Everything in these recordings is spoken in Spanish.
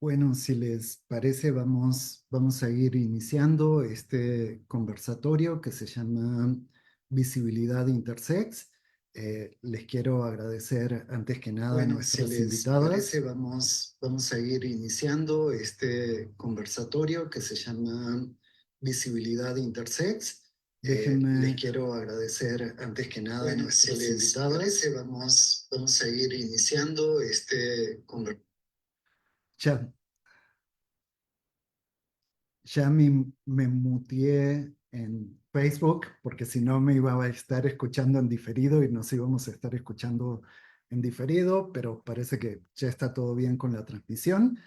Bueno, si les parece, vamos a ir iniciando este conversatorio que se llama Visibilidad Intersex. Les quiero agradecer antes que nada a Bueno, si nuestras les parece, invitadas. vamos a ir iniciando este conversatorio que se llama Visibilidad Intersex. Les Déjenme, quiero agradecer antes que nada a bueno, si nuestras les invitadas. parece, Vamos a ir iniciando este conversatorio. ya, ya me muteé en Facebook porque si no me iba a estar escuchando en diferido y nos íbamos a estar escuchando en diferido, pero parece que ya está todo bien con la transmisión.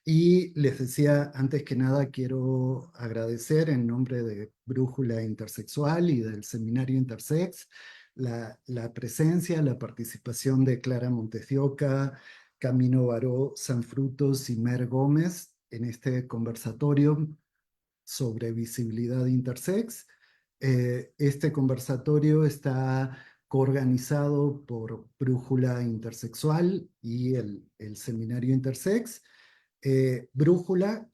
Y les decía, antes que nada, quiero agradecer en nombre de Brújula Intersexual y del Seminario Intersex la presencia, la participación de Clara Montesdioca, Camino Baró Sanfrutos y Mer Gómez en este conversatorio sobre visibilidad intersex. Este conversatorio está coorganizado por Brújula Intersexual y el Seminario Intersex. Brújula,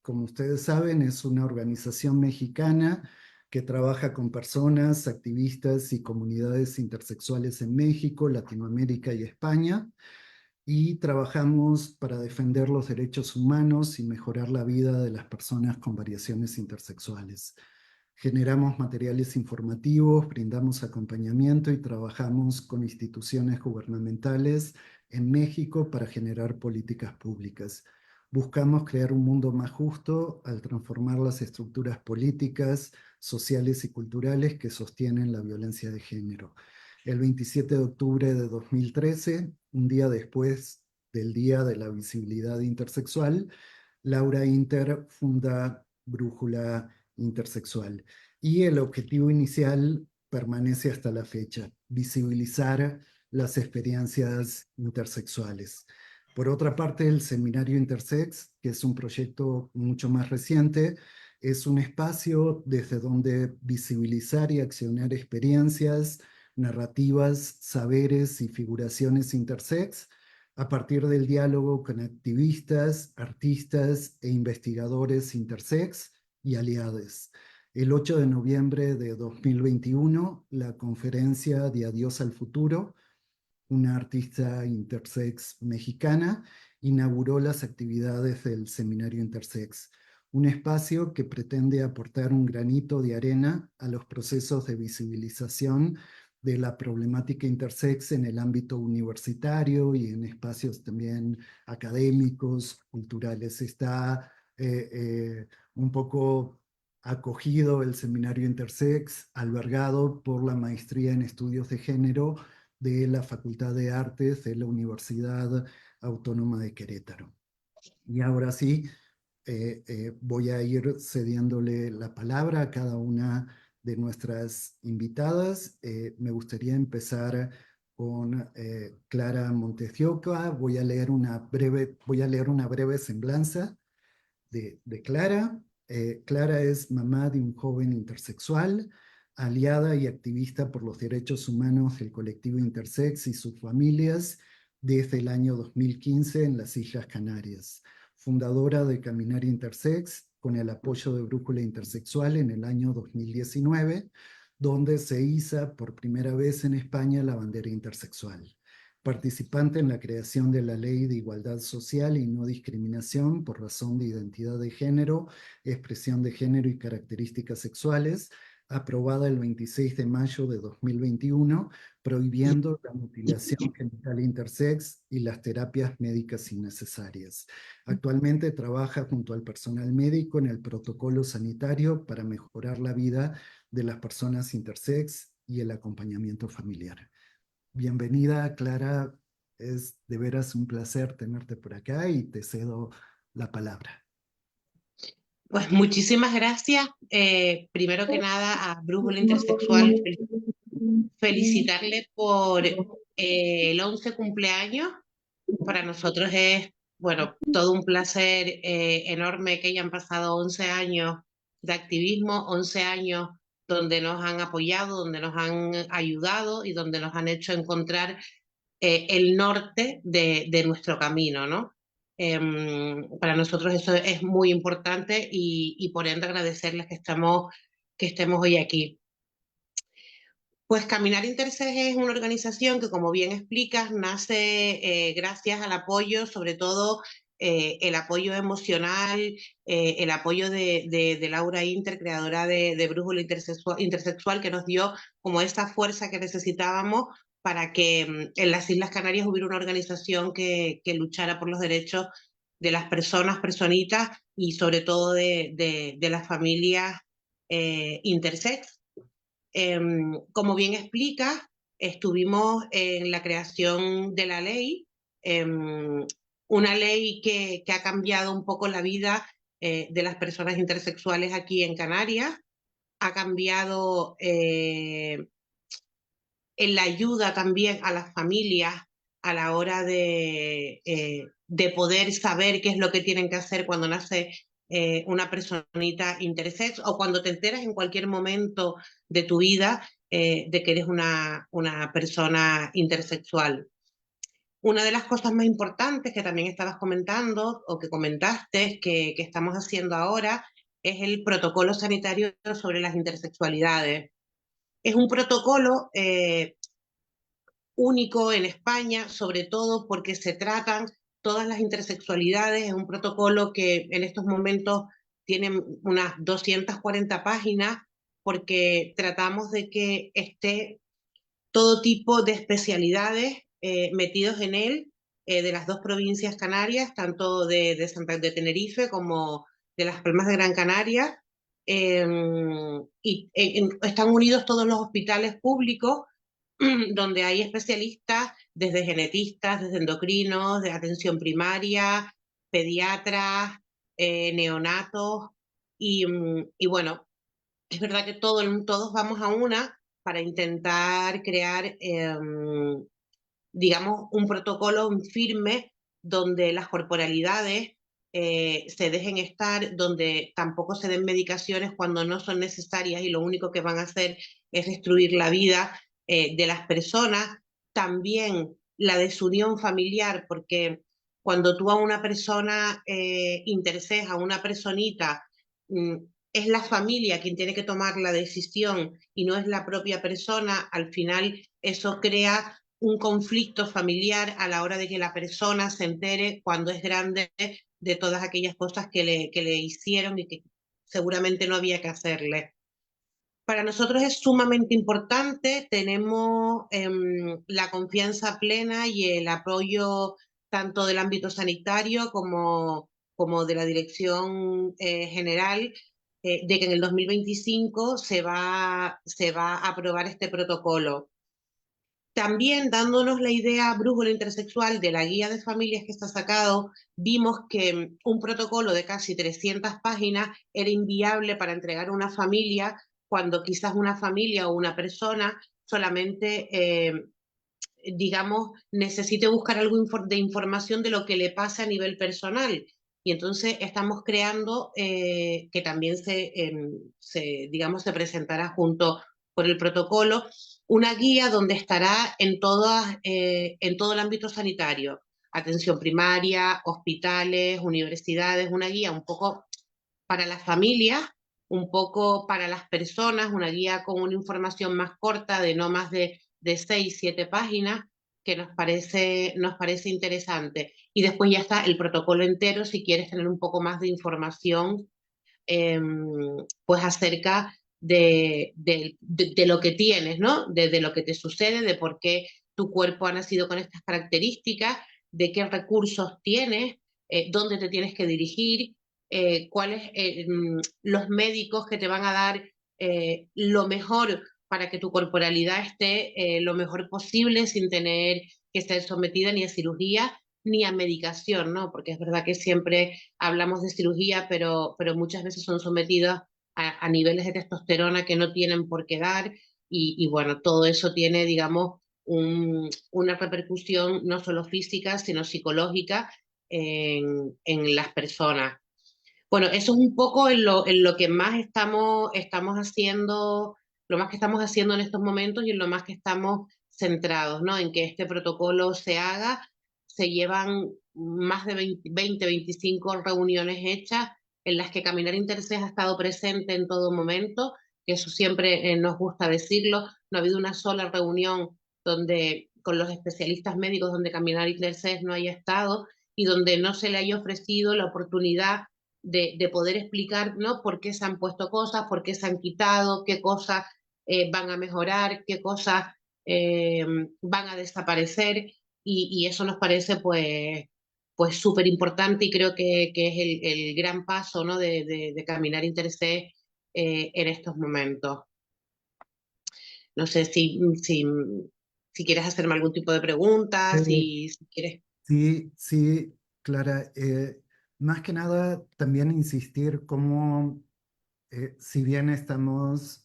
como ustedes saben, es una organización mexicana que trabaja con personas, activistas y comunidades intersexuales en México, Latinoamérica y España, y trabajamos para defender los derechos humanos y mejorar la vida de las personas con variaciones intersexuales. Generamos materiales informativos, brindamos acompañamiento y trabajamos con instituciones gubernamentales en México para generar políticas públicas. Buscamos crear un mundo más justo al transformar las estructuras políticas, sociales y culturales que sostienen la violencia de género. El 27 de octubre de 2013, un día después del Día de la Visibilidad Intersexual, Laura Inter funda Brújula Intersexual. Y el objetivo inicial permanece hasta la fecha, visibilizar las experiencias intersexuales. Por otra parte, el Seminario Intersex, que es un proyecto mucho más reciente, es un espacio desde donde visibilizar y accionar experiencias, narrativas, saberes y figuraciones intersex a partir del diálogo con activistas, artistas e investigadores intersex y aliados. El 8 de noviembre de 2021, la conferencia de Adiós al Futuro, una artista intersex mexicana, inauguró las actividades del Seminario Intersex, un espacio que pretende aportar un granito de arena a los procesos de visibilización de la problemática intersex en el ámbito universitario y en espacios también académicos, culturales. Está un poco acogido el Seminario Intersex, albergado por la Maestría en Estudios de Género de la Facultad de Artes de la Universidad Autónoma de Querétaro. Y ahora sí, voy a ir cediéndole la palabra a cada una de nuestras invitadas. Me gustaría empezar con Clara Montesdioca. Voy a leer una breve semblanza de Clara. Clara es mamá de un joven intersexual, aliada y activista por los derechos humanos del colectivo intersex y sus familias desde el año 2015 en las Islas Canarias. Fundadora de Caminar Intersex con el apoyo de Brújula Intersexual en el año 2019, donde se iza por primera vez en España la bandera intersexual. Participante en la creación de la Ley de Igualdad Social y No Discriminación por razón de identidad de género, expresión de género y características sexuales, aprobada el 26 de mayo de 2021, prohibiendo la mutilación genital intersex y las terapias médicas innecesarias. Actualmente trabaja junto al personal médico en el protocolo sanitario para mejorar la vida de las personas intersex y el acompañamiento familiar. Bienvenida, Clara. Es de veras un placer tenerte por acá y te cedo la palabra. Pues muchísimas gracias. Primero que nada a Brújula Intersexual, felicitarle por el 11 cumpleaños. Para nosotros es, bueno, todo un placer enorme que hayan pasado 11 años de activismo, 11 años donde nos han apoyado, donde nos han ayudado y donde nos han hecho encontrar el norte de nuestro camino, ¿no? Para nosotros eso es muy importante y por ende agradecerles que estemos hoy aquí. Pues Caminar Intersex es una organización que, como bien explicas, nace gracias al apoyo, sobre todo el apoyo emocional, el apoyo de Laura Inter, creadora de Brújula Intersexual, que nos dio como esa fuerza que necesitábamos para que en las Islas Canarias hubiera una organización que luchara por los derechos de las personas, personitas y sobre todo de las familias intersex. Como bien explica, estuvimos en la creación de la ley, una ley que ha cambiado un poco la vida de las personas intersexuales aquí en Canarias, ha cambiado en la ayuda también a las familias a la hora de poder saber qué es lo que tienen que hacer cuando nace una personita intersex o cuando te enteras en cualquier momento de tu vida de que eres una persona intersexual. Una de las cosas más importantes que también estabas comentando o que comentaste que estamos haciendo ahora es el protocolo sanitario sobre las intersexualidades. Es un protocolo único en España, sobre todo porque se tratan todas las intersexualidades. Es un protocolo que en estos momentos tiene unas 240 páginas porque tratamos de que esté todo tipo de especialidades metidos en él, de las dos provincias canarias, tanto de Tenerife como de Las Palmas de Gran Canaria. Están unidos todos los hospitales públicos donde hay especialistas desde genetistas, desde endocrinos, de atención primaria, pediatras, neonatos, y bueno, es verdad que todos vamos a una para intentar crear, digamos, un protocolo firme donde las corporalidades se dejen estar, donde tampoco se den medicaciones cuando no son necesarias y lo único que van a hacer es destruir la vida de las personas. También la desunión familiar, porque cuando tú a una persona intersex, a una personita, mm, es la familia quien tiene que tomar la decisión y no es la propia persona, al final eso crea un conflicto familiar a la hora de que la persona se entere cuando es grande de todas aquellas cosas que le hicieron y que seguramente no había que hacerle. Para nosotros es sumamente importante, tenemos la confianza plena y el apoyo tanto del ámbito sanitario como de la Dirección General de que en el 2025 se va a aprobar este protocolo. También dándonos la idea Brújula Intersexual de la guía de familias que está sacado, vimos que un protocolo de casi 300 páginas era inviable para entregar a una familia cuando quizás una familia o una persona solamente, digamos, necesite buscar algo de información de lo que le pasa a nivel personal. Y entonces estamos creando que también digamos, se presentará junto por el protocolo una guía donde estará en todo el ámbito sanitario, atención primaria, hospitales, universidades, una guía un poco para las familias, un poco para las personas, una guía con una información más corta de no más de 6, 7 páginas, que nos parece interesante. Y después ya está el protocolo entero si quieres tener un poco más de información eh, pues acerca de lo que tienes, ¿no? De lo que te sucede, de por qué tu cuerpo ha nacido con estas características, de qué recursos tienes, dónde te tienes que dirigir, cuáles los médicos que te van a dar lo mejor para que tu corporalidad esté lo mejor posible sin tener que ser sometida ni a cirugía ni a medicación, ¿no? Porque es verdad que siempre hablamos de cirugía, pero muchas veces son sometidos a niveles de testosterona que no tienen por qué dar y bueno, todo eso tiene, digamos, una repercusión no solo física, sino psicológica en las personas. Bueno, eso es un poco en lo que más estamos haciendo, lo más que estamos haciendo en estos momentos y en lo más que estamos centrados, ¿no? En que este protocolo se haga se llevan más de 20, 25 reuniones hechas en las que Caminar Intersex ha estado presente en todo momento, que eso siempre nos gusta decirlo. No ha habido una sola reunión donde, con los especialistas médicos, donde Caminar Intersex no haya estado y donde no se le haya ofrecido la oportunidad de poder explicar, ¿no?, por qué se han puesto cosas, por qué se han quitado, qué cosas van a mejorar, qué cosas eh, van a desaparecer, y eso nos parece pues súper importante, y creo que es el gran paso, ¿no?, de Caminar Intersex en estos momentos. No sé si quieres hacerme algún tipo de pregunta, si quieres. Sí, sí, Clara. Más que nada, también insistir cómo, si bien estamos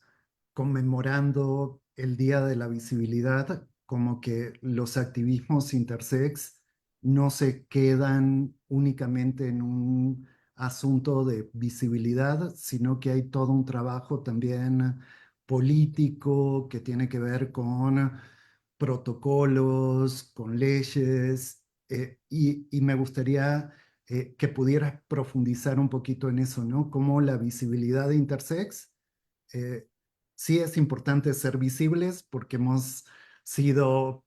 conmemorando el Día de la Visibilidad, como que los activismos intersex no se quedan únicamente en un asunto de visibilidad, sino que hay todo un trabajo también político que tiene que ver con protocolos, con leyes, y me gustaría que pudieras profundizar un poquito en eso, ¿no? Cómo la visibilidad de intersex, eh, sí es importante ser visibles porque hemos sido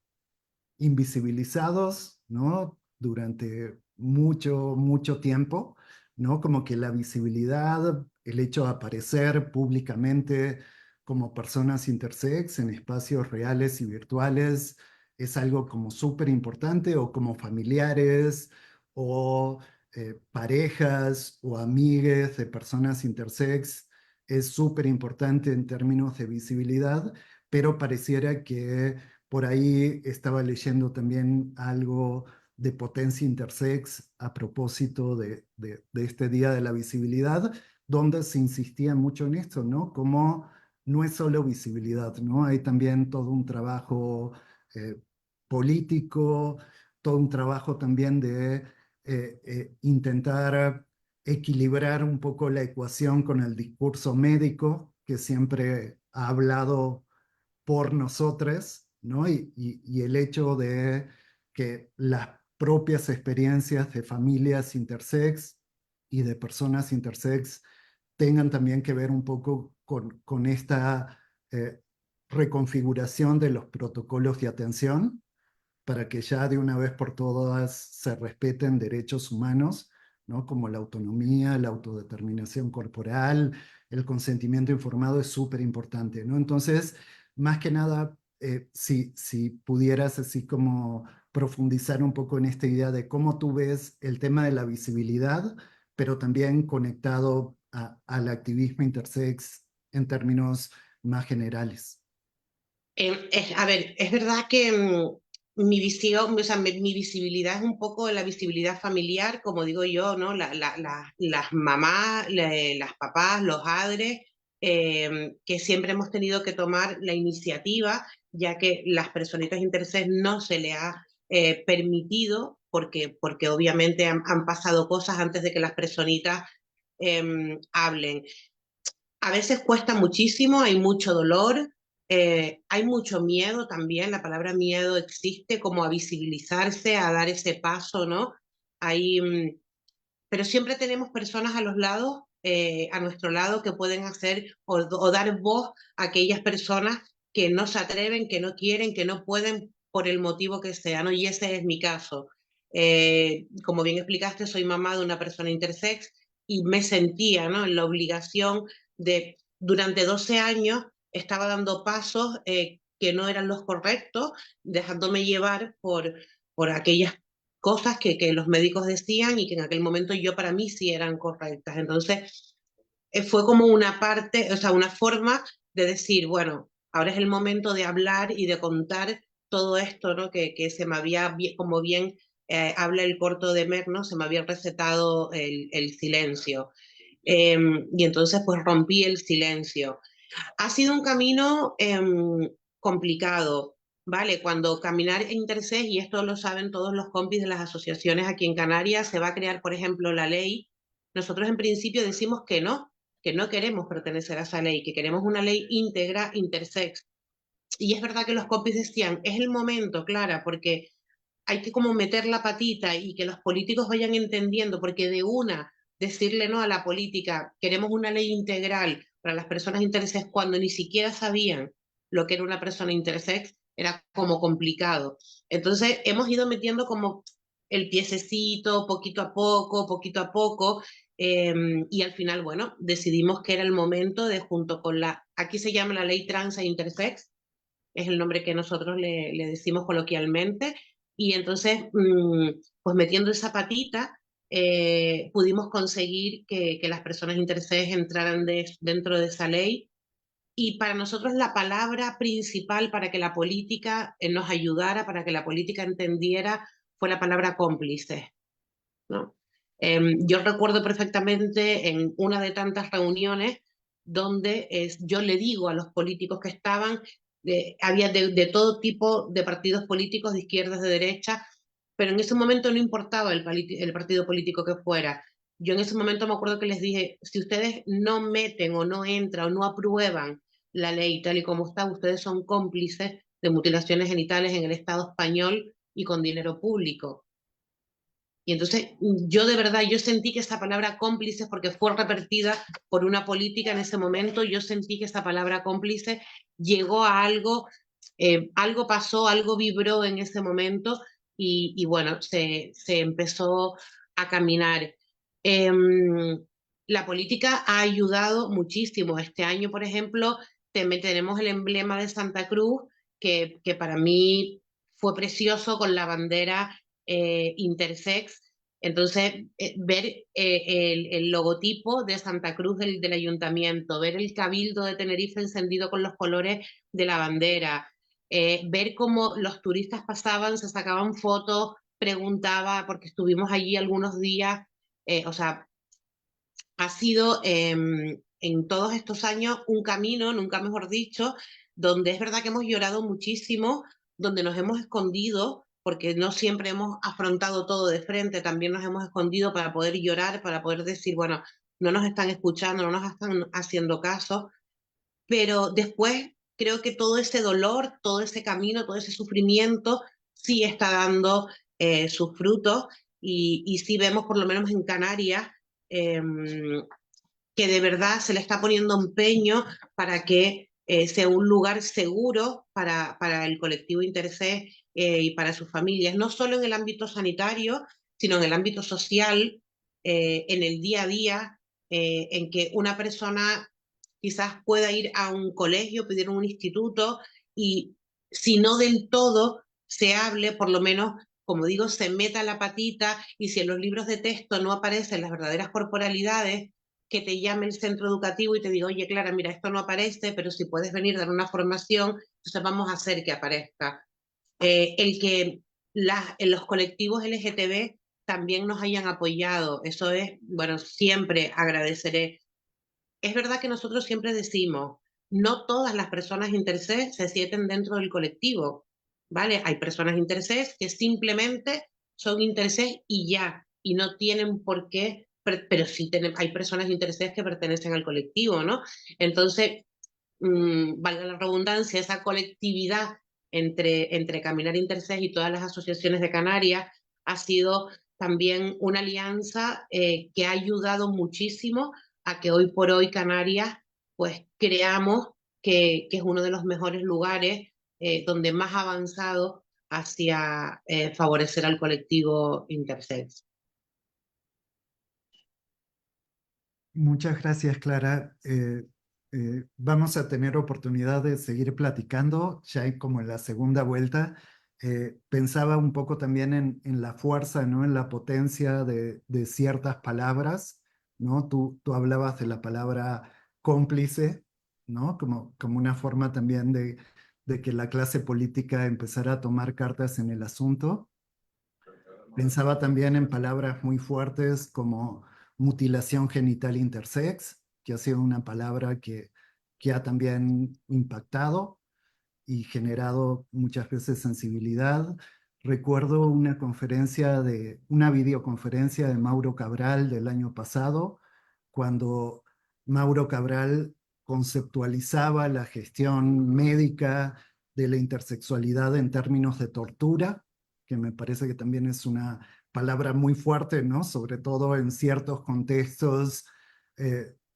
invisibilizados, ¿no? Durante mucho, mucho tiempo, ¿no? Como que la visibilidad, el hecho de aparecer públicamente como personas intersex en espacios reales y virtuales es algo como súper importante, o como familiares o parejas o amigues de personas intersex, es súper importante en términos de visibilidad, pero pareciera que por ahí estaba leyendo también algo de Potencia Intersex a propósito de este Día de la Visibilidad, donde se insistía mucho en esto, ¿no? Como no es solo visibilidad, ¿no? Hay también todo un trabajo eh, político, todo un trabajo también de intentar equilibrar un poco la ecuación con el discurso médico que siempre ha hablado por nosotros, ¿no? Y el hecho de que las propias experiencias de familias intersex y de personas intersex tengan también que ver un poco con esta eh, reconfiguración de los protocolos de atención, para que ya de una vez por todas se respeten derechos humanos, ¿no? Como la autonomía, la autodeterminación corporal, el consentimiento informado es súper importante, ¿no? Entonces, más que nada, si pudieras así como profundizar un poco en esta idea de cómo tú ves el tema de la visibilidad, pero también conectado al activismo intersex en términos más generales. A ver, es verdad que mi visión, o sea, mi visibilidad es un poco la visibilidad familiar, como digo yo, ¿no? Las mamás, las papás, los padres, que siempre hemos tenido que tomar la iniciativa, ya que las personitas intersex no se le ha permitido, porque obviamente han pasado cosas antes de que las personitas hablen. A veces cuesta muchísimo, hay mucho dolor, hay mucho miedo también, la palabra miedo existe, como a visibilizarse, a dar ese paso, ¿no? Hay, pero siempre tenemos personas a los lados, a nuestro lado, que pueden hacer o dar voz a aquellas personas que no se atreven, que no quieren, que no pueden por el motivo que sea, ¿no? Y ese es mi caso. Como bien explicaste, soy mamá de una persona intersex y me sentía, ¿no?, en la obligación de, durante 12 años, estaba dando pasos que no eran los correctos, dejándome llevar por aquellas cosas que los médicos decían y que en aquel momento yo para mí sí eran correctas. Entonces, fue como una parte, o sea, una forma de decir, bueno, ahora es el momento de hablar y de contar todo esto, ¿no? Que se me había, como bien habla el corto de Merno, se me había recetado el silencio. Y entonces pues rompí el silencio. Ha sido un camino complicado, ¿vale? Cuando Caminar Intersex, y esto lo saben todos los compis de las asociaciones aquí en Canarias, se va a crear, por ejemplo, la ley, nosotros en principio decimos que no queremos pertenecer a esa ley, que queremos una ley íntegra intersex. Y es verdad que los compis decían, es el momento, Clara, porque hay que como meter la patita y que los políticos vayan entendiendo, porque de una, decirle no a la política, queremos una ley integral para las personas intersex cuando ni siquiera sabían lo que era una persona intersex, era como complicado. Entonces hemos ido metiendo como el piececito, poquito a poco, y al final, bueno, decidimos que era el momento de, junto con aquí se llama la ley trans e intersex, es el nombre que nosotros le decimos coloquialmente, y entonces, pues metiendo esa patita, pudimos conseguir que las personas intersex entraran dentro de esa ley, y para nosotros la palabra principal para que la política nos ayudara, para que la política entendiera, fue la palabra cómplice, ¿no? Yo recuerdo perfectamente en una de tantas reuniones donde yo le digo a los políticos que estaban, había de todo tipo de partidos políticos, de izquierdas, de derecha, pero en ese momento no importaba el partido político que fuera. Yo en ese momento me acuerdo que les dije, si ustedes no meten o no entran o no aprueban la ley tal y como está, ustedes son cómplices de mutilaciones genitales en el Estado español y con dinero público. Y entonces yo de verdad, yo sentí que esa palabra cómplice, porque fue repetida por una política en ese momento, yo sentí que esa palabra cómplice llegó a algo, algo pasó, algo vibró en ese momento y bueno, se empezó a caminar. La política ha ayudado muchísimo. Este año, por ejemplo, tenemos el emblema de Santa Cruz, que para mí fue precioso con la bandera intersex. Entonces, ver el logotipo de Santa Cruz del ayuntamiento, ver el Cabildo de Tenerife encendido con los colores de la bandera, ver cómo los turistas pasaban, se sacaban fotos, preguntaba, porque estuvimos allí algunos días, o sea, ha sido en todos estos años un camino, nunca mejor dicho, donde es verdad que hemos llorado muchísimo, donde nos hemos escondido, porque no siempre hemos afrontado todo de frente, también nos hemos escondido para poder llorar, para poder decir, bueno, no nos están escuchando, no nos están haciendo caso, pero después creo que todo ese dolor, todo ese camino, todo ese sufrimiento sí está dando sus frutos y sí vemos por lo menos en Canarias que de verdad se le está poniendo empeño para que sea un lugar seguro para el colectivo intersex y para sus familias, no solo en el ámbito sanitario, sino en el ámbito social, en el día a día, en que una persona quizás pueda ir a un colegio, pedir un instituto y si no del todo se hable, por lo menos, como digo, se meta la patita y si en los libros de texto no aparecen las verdaderas corporalidades, que te llame el centro educativo y te diga, oye, Clara, mira, esto no aparece, pero si puedes venir a dar una formación, entonces vamos a hacer que aparezca. El que en los colectivos LGTB también nos hayan apoyado, eso es, bueno, siempre agradeceré. Es verdad que nosotros siempre decimos, no todas las personas intersex se sienten dentro del colectivo, ¿vale? Hay personas intersex que simplemente son intersex y ya, y no tienen por qué, pero sí hay personas intersex que pertenecen al colectivo, ¿no? Entonces, valga la redundancia, esa colectividad entre Caminar Intersex y todas las asociaciones de Canarias ha sido también una alianza que ha ayudado muchísimo a que hoy por hoy Canarias pues creamos que es uno de los mejores lugares donde más ha avanzado hacia favorecer al colectivo intersex. Muchas gracias, Clara. Vamos a tener oportunidad de seguir platicando ya como en la segunda vuelta. Pensaba un poco también en la fuerza, ¿no? En la potencia de ciertas palabras, ¿no? Tú hablabas de la palabra cómplice, ¿no? Como una forma también de que la clase política empezara a tomar cartas en el asunto. Pensaba también en palabras muy fuertes como mutilación genital intersex, que ha sido una palabra que ha también impactado y generado muchas veces sensibilidad. Recuerdo una videoconferencia de Mauro Cabral del año pasado, cuando Mauro Cabral conceptualizaba la gestión médica de la intersexualidad en términos de tortura, que me parece que también es una palabra muy fuerte, ¿no? Sobre todo en ciertos contextos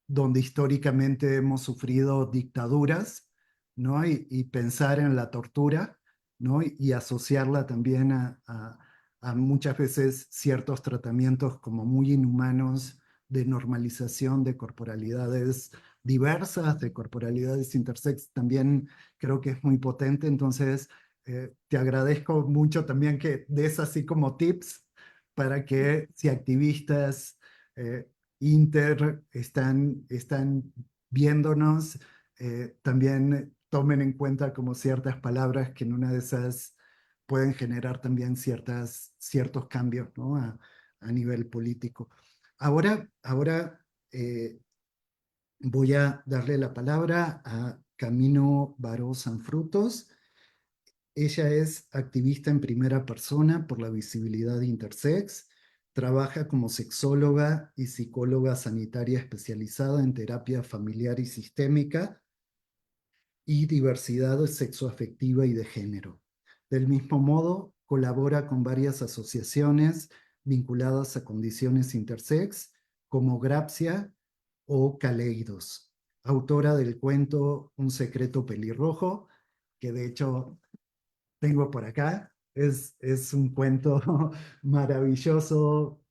donde históricamente hemos sufrido dictaduras, ¿no? Y pensar en la tortura, ¿no? Y asociarla también a muchas veces ciertos tratamientos como muy inhumanos de normalización de corporalidades diversas, de corporalidades intersex, también creo que es muy potente. Entonces, te agradezco mucho también que des así como tips para que si activistas inter están viéndonos, también tomen en cuenta como ciertas palabras que en una de esas pueden generar también ciertos cambios, ¿no? A nivel político. Ahora voy a darle la palabra a Camino Baró Sanfrutos. Ella es activista en primera persona por la visibilidad intersex, trabaja como sexóloga y psicóloga sanitaria especializada en terapia familiar y sistémica y diversidad sexoafectiva y de género. Del mismo modo, colabora con varias asociaciones vinculadas a condiciones intersex, como Grapsia o Caleidos. Autora del cuento Un secreto pelirrojo, que de hecho tengo por acá. Es un cuento maravilloso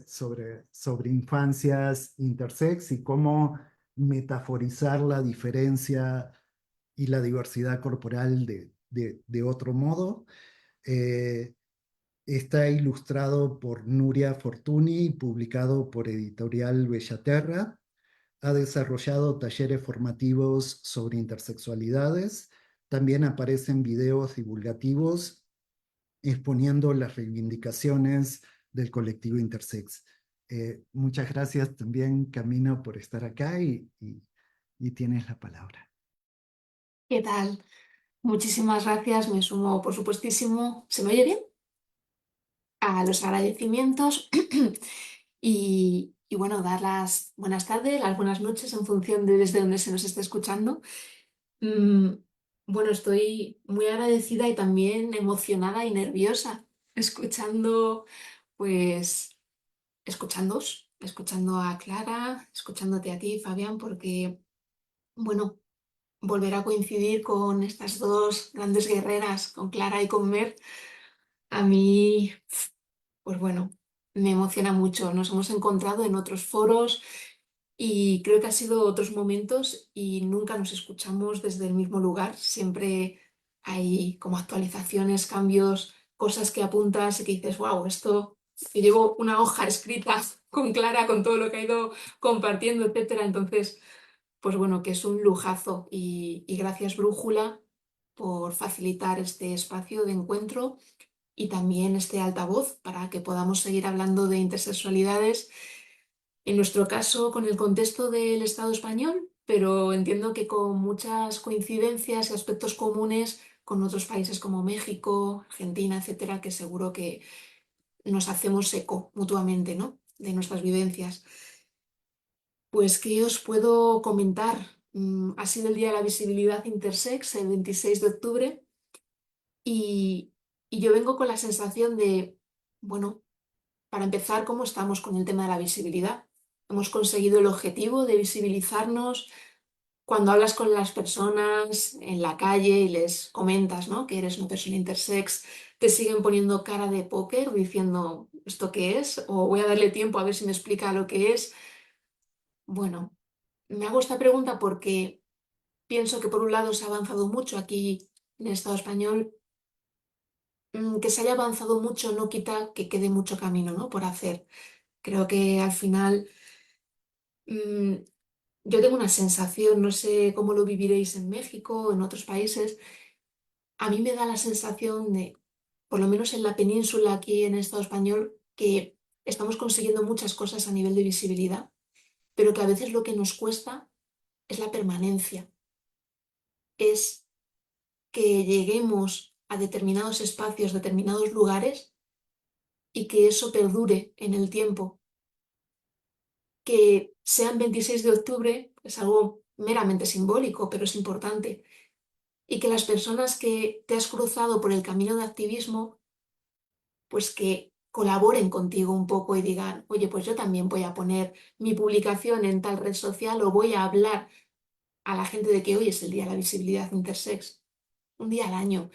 sobre infancias intersex y cómo metaforizar la diferencia y la diversidad corporal de otro modo. Eh, Está ilustrado por Nuria Fortuny, publicado por Editorial Bellaterra. Ha desarrollado talleres formativos sobre intersexualidades. También aparecen videos divulgativos exponiendo las reivindicaciones del colectivo intersex. Muchas gracias también, Camino, por estar acá y tienes la palabra. ¿Qué tal? Muchísimas gracias, me sumo por supuestísimo. ¿Se me oye bien? A los agradecimientos y bueno, dar las buenas tardes, las buenas noches en función de desde donde se nos esté escuchando. Mm, bueno, estoy muy agradecida y también emocionada y nerviosa escuchando, pues, escuchando a Clara, escuchándote a ti, Fabián, porque, bueno, volver a coincidir con estas dos grandes guerreras, con Clara y con Mer, a mí, pues bueno, me emociona mucho. Nos hemos encontrado en otros foros y creo que ha sido otros momentos y nunca nos escuchamos desde el mismo lugar. Siempre hay como actualizaciones, cambios, cosas que apuntas y que dices, wow, esto, que llevo una hoja escrita con Clara, con todo lo que ha ido compartiendo, etcétera. Entonces, pues bueno, que es un lujazo y gracias Brújula por facilitar este espacio de encuentro y también este altavoz para que podamos seguir hablando de intersexualidades, en nuestro caso con el contexto del Estado español, pero entiendo que con muchas coincidencias y aspectos comunes con otros países como México, Argentina, etcétera, que seguro que nos hacemos eco mutuamente, ¿no? De nuestras vivencias. Pues, ¿qué os puedo comentar? Ha sido el Día de la Visibilidad Intersex, el 26 de octubre, y, y yo vengo con la sensación de, bueno, para empezar, ¿cómo estamos con el tema de la visibilidad? Hemos conseguido el objetivo de visibilizarnos. Cuando hablas con las personas en la calle y les comentas, ¿no?, que eres una persona intersex, te siguen poniendo cara de póker diciendo, ¿esto qué es? O voy a darle tiempo a ver si me explica lo que es. Bueno, me hago esta pregunta porque pienso que por un lado se ha avanzado mucho aquí en el Estado español. Que se haya avanzado mucho no quita que quede mucho camino, ¿no?, por hacer. Creo que al final mm, yo tengo una sensación, no sé cómo lo viviréis en México o en otros países, a mí me da la sensación de, por lo menos en la península aquí en el Estado español, que estamos consiguiendo muchas cosas a nivel de visibilidad, pero que a veces lo que nos cuesta es la permanencia, es que lleguemos a determinados espacios, determinados lugares y que eso perdure en el tiempo. Que sean 26 de octubre es algo meramente simbólico, pero es importante. Y que las personas que te has cruzado por el camino de activismo pues que colaboren contigo un poco y digan, oye, pues yo también voy a poner mi publicación en tal red social o voy a hablar a la gente de que hoy es el Día de la Visibilidad Intersex, un día al año,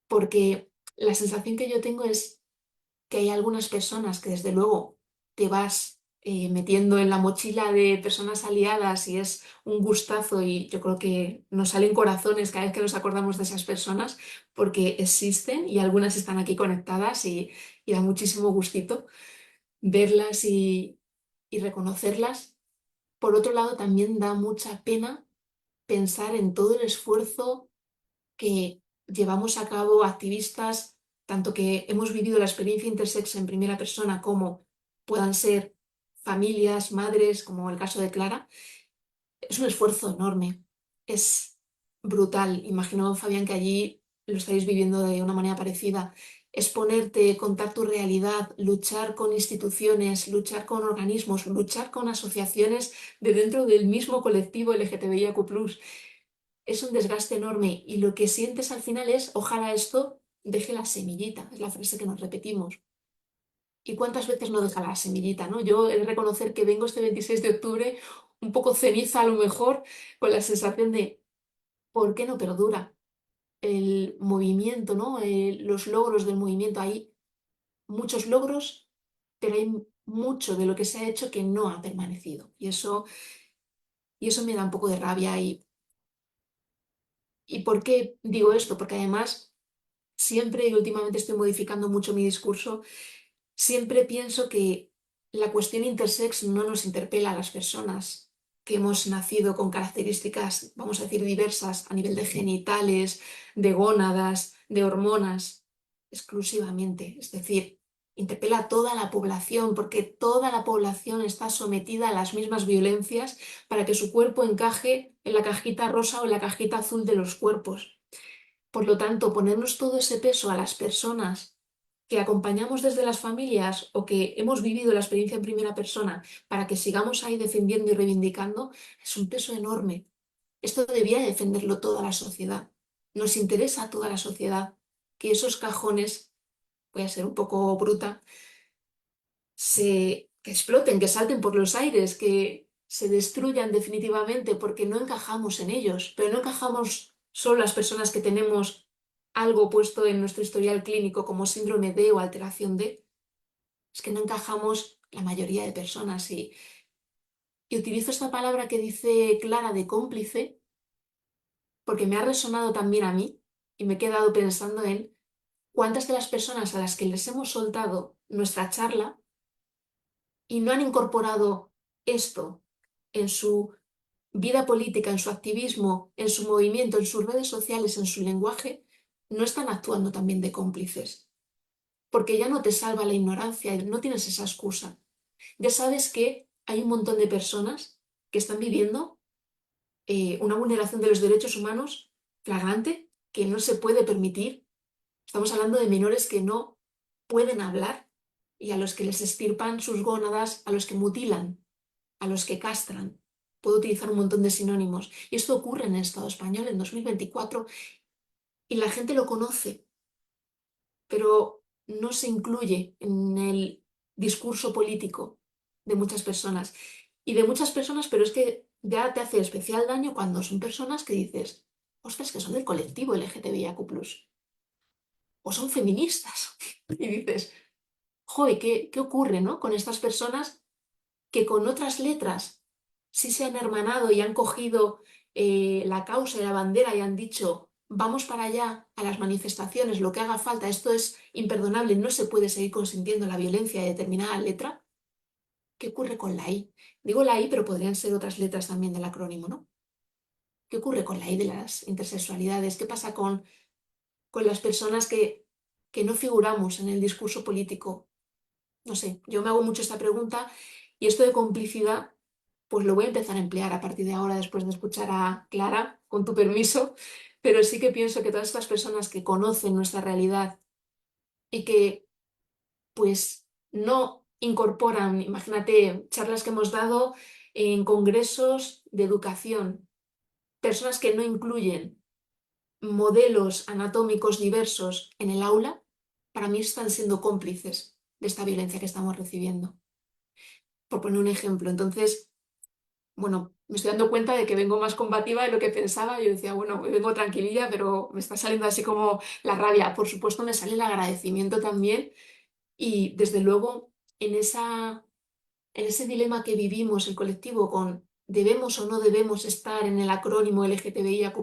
porque la sensación que yo tengo es que hay algunas personas que desde luego te vas metiendo en la mochila de personas aliadas y es un gustazo y yo creo que nos salen corazones cada vez que nos acordamos de esas personas porque existen y algunas están aquí conectadas y da muchísimo gustito verlas y reconocerlas. Por otro lado, también da mucha pena pensar en todo el esfuerzo que llevamos a cabo activistas, tanto que hemos vivido la experiencia intersex en primera persona como puedan ser familias, madres, como el caso de Clara. Es un esfuerzo enorme, es brutal. Imagino, Fabián, que allí lo estáis viviendo de una manera parecida. Es ponerte, contar tu realidad, luchar con instituciones, luchar con organismos, luchar con asociaciones de dentro del mismo colectivo LGTBIQ+. Es un desgaste enorme y lo que sientes al final es, ojalá esto deje la semillita, es la frase que nos repetimos. ¿Y cuántas veces no deja la semillita, no? Yo he de reconocer que vengo este 26 de octubre un poco ceniza a lo mejor, con la sensación de, ¿por qué no perdura el movimiento, ¿no? Los logros del movimiento? Hay muchos logros, pero hay mucho de lo que se ha hecho que no ha permanecido. Y eso me da un poco de rabia. ¿Y por qué digo esto? Porque además siempre, y últimamente estoy modificando mucho mi discurso, siempre pienso que la cuestión intersex no nos interpela a las personas que hemos nacido con características, vamos a decir, diversas a nivel de genitales, de gónadas, de hormonas, exclusivamente. Es decir, interpela a toda la población porque toda la población está sometida a las mismas violencias para que su cuerpo encaje en la cajita rosa o en la cajita azul de los cuerpos. Por lo tanto, ponernos todo ese peso a las personas que acompañamos desde las familias o que hemos vivido la experiencia en primera persona para que sigamos ahí defendiendo y reivindicando, es un peso enorme. Esto debía defenderlo toda la sociedad. Nos interesa a toda la sociedad que esos cajones, voy a ser un poco bruta, que exploten, que salten por los aires, que se destruyan definitivamente porque no encajamos en ellos, pero no encajamos solo las personas que tenemos algo puesto en nuestro historial clínico como síndrome D o alteración D, es que no encajamos la mayoría de personas y utilizo esta palabra que dice Clara de cómplice porque me ha resonado también a mí y me he quedado pensando en cuántas de las personas a las que les hemos soltado nuestra charla y no han incorporado esto en su vida política, en su activismo, en su movimiento, en sus redes sociales, en su lenguaje, no están actuando también de cómplices. Porque ya no te salva la ignorancia, no tienes esa excusa. Ya sabes que hay un montón de personas que están viviendo una vulneración de los derechos humanos flagrante que no se puede permitir. Estamos hablando de menores que no pueden hablar y a los que les extirpan sus gónadas, a los que mutilan, a los que castran. Puedo utilizar un montón de sinónimos. Y esto ocurre en el Estado español en 2024 y la gente lo conoce, pero no se incluye en el discurso político de muchas personas. Y de muchas personas, pero es que ya te hace especial daño cuando son personas que dices, ostras, que son del colectivo LGTBIQ+, o son feministas. Y dices, joder, ¿qué ocurre, ¿no? Con estas personas que con otras letras sí se han hermanado y han cogido la causa y la bandera y han dicho, vamos para allá a las manifestaciones, lo que haga falta, esto es imperdonable, no se puede seguir consintiendo la violencia de determinada letra. ¿Qué ocurre con la I? Digo la I, pero podrían ser otras letras también del acrónimo, ¿no? ¿Qué ocurre con la I de las intersexualidades? ¿Qué pasa con las personas que no figuramos en el discurso político? No sé, yo me hago mucho esta pregunta y esto de complicidad, pues lo voy a empezar a emplear a partir de ahora después de escuchar a Clara, con tu permiso, pero sí que pienso que todas estas personas que conocen nuestra realidad y que pues no incorporan, imagínate, charlas que hemos dado en congresos de educación, personas que no incluyen modelos anatómicos diversos en el aula, para mí están siendo cómplices de esta violencia que estamos recibiendo. Por poner un ejemplo, entonces, bueno, me estoy dando cuenta de que vengo más combativa de lo que pensaba. Yo decía, bueno, vengo tranquililla, pero me está saliendo así como la rabia. Por supuesto, me sale el agradecimiento también y desde luego en ese dilema que vivimos el colectivo con debemos o no debemos estar en el acrónimo LGTBIAQ+,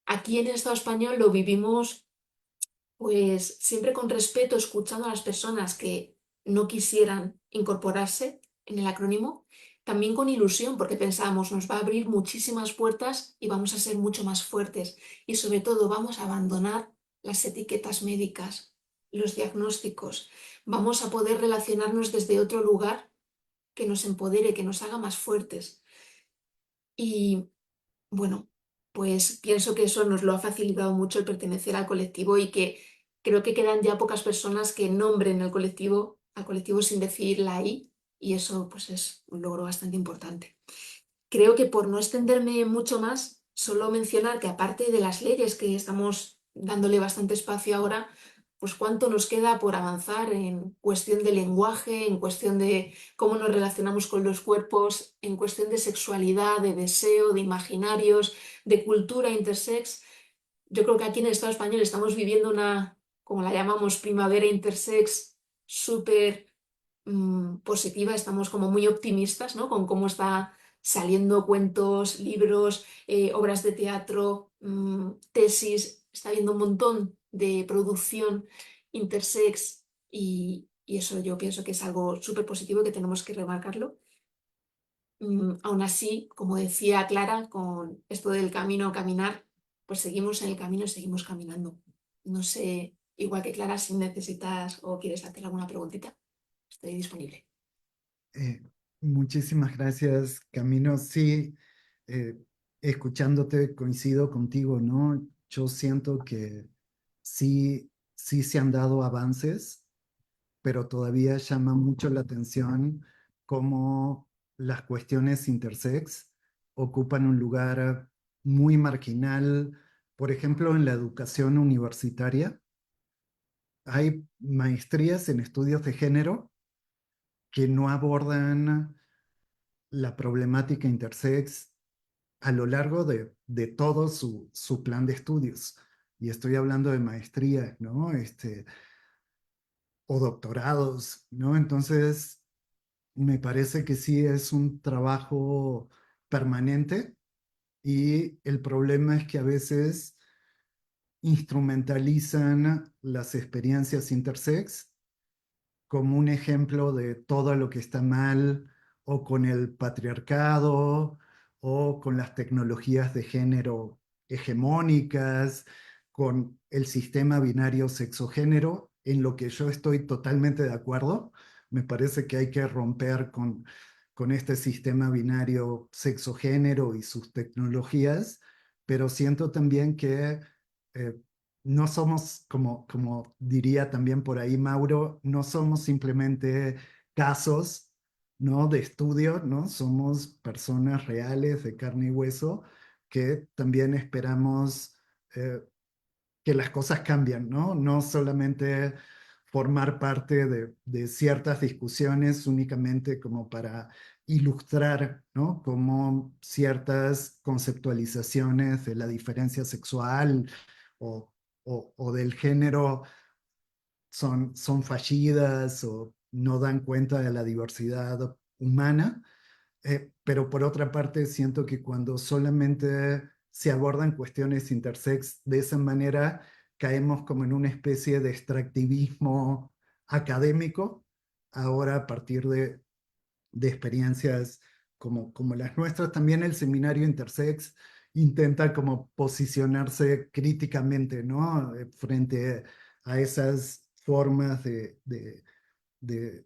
aquí en el Estado español lo vivimos pues siempre con respeto, escuchando a las personas que no quisieran incorporarse en el acrónimo, también con ilusión, porque pensamos, nos va a abrir muchísimas puertas y vamos a ser mucho más fuertes. Y sobre todo, vamos a abandonar las etiquetas médicas, los diagnósticos. Vamos a poder relacionarnos desde otro lugar que nos empodere, que nos haga más fuertes. Y bueno, pues pienso que eso nos lo ha facilitado mucho el pertenecer al colectivo y que creo que quedan ya pocas personas que nombren al colectivo sin decir la I, y eso pues es un logro bastante importante. Creo que por no extenderme mucho más, solo mencionar que aparte de las leyes que estamos dándole bastante espacio ahora, pues cuánto nos queda por avanzar en cuestión de lenguaje, en cuestión de cómo nos relacionamos con los cuerpos, en cuestión de sexualidad, de deseo, de imaginarios, de cultura intersex. Yo creo que aquí en el Estado español estamos viviendo una, como la llamamos, primavera intersex súper positiva, estamos como muy optimistas, ¿no? Con cómo está saliendo cuentos, libros, obras de teatro, tesis, está habiendo un montón de producción intersex y eso yo pienso que es algo súper positivo que tenemos que remarcarlo. Aún así, como decía Clara, con esto del camino, caminar, pues seguimos en el camino, seguimos caminando. No sé, igual que Clara, si necesitas o quieres hacer alguna preguntita, estoy disponible. Eh, Muchísimas gracias, Camino. Sí, eh, escuchándote coincido contigo, ¿no? Yo siento que sí se han dado avances, pero todavía llama mucho la atención cómo las cuestiones intersex ocupan un lugar muy marginal. Por ejemplo, en la educación universitaria hay maestrías en estudios de género que no abordan la problemática intersex a lo largo de todo su plan de estudios. Y estoy hablando de maestría, ¿no? O doctorados, ¿no? Entonces, me parece que sí es un trabajo permanente y el problema es que a veces instrumentalizan las experiencias intersex como un ejemplo de todo lo que está mal o con el patriarcado o con las tecnologías de género hegemónicas, con el sistema binario sexo-género, en lo que yo estoy totalmente de acuerdo. Me parece que hay que romper con este sistema binario sexo-género y sus tecnologías, pero siento también que eh, no somos, como diría también por ahí Mauro, no somos simplemente casos, ¿no? De estudio, ¿no? Somos personas reales de carne y hueso que también esperamos que las cosas cambien, ¿no? No solamente formar parte de ciertas discusiones únicamente como para ilustrar, ¿no? Como ciertas conceptualizaciones de la diferencia sexual o, o del género son fallidas o no dan cuenta de la diversidad humana. Pero por otra parte, siento que cuando solamente se abordan cuestiones intersex de esa manera, caemos como en una especie de extractivismo académico, ahora a partir de experiencias como las nuestras. También el seminario intersex intenta como posicionarse críticamente, ¿no? Frente a esas formas de, de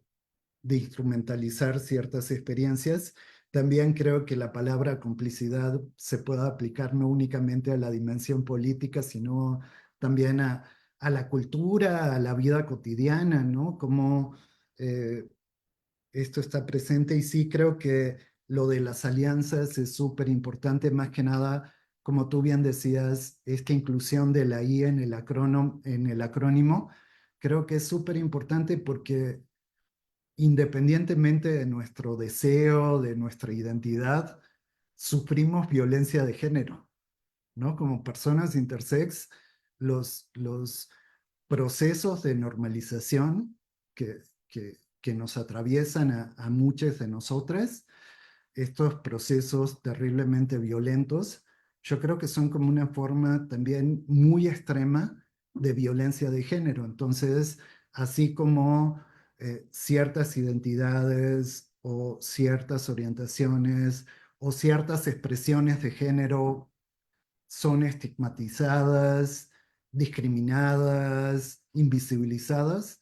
instrumentalizar ciertas experiencias. También creo que la palabra complicidad se puede aplicar no únicamente a la dimensión política, sino también a la cultura, a la vida cotidiana, ¿no? Como esto está presente y sí creo que lo de las alianzas es súper importante, más que nada, como tú bien decías, esta inclusión de la I en el acrónimo creo que es súper importante porque independientemente de nuestro deseo, de nuestra identidad, sufrimos violencia de género, ¿no? Como personas intersex, los procesos de normalización que nos atraviesan a muchas de nosotras, estos procesos terriblemente violentos, yo creo que son como una forma también muy extrema de violencia de género. Entonces, así como ciertas identidades o ciertas orientaciones o ciertas expresiones de género son estigmatizadas, discriminadas, invisibilizadas,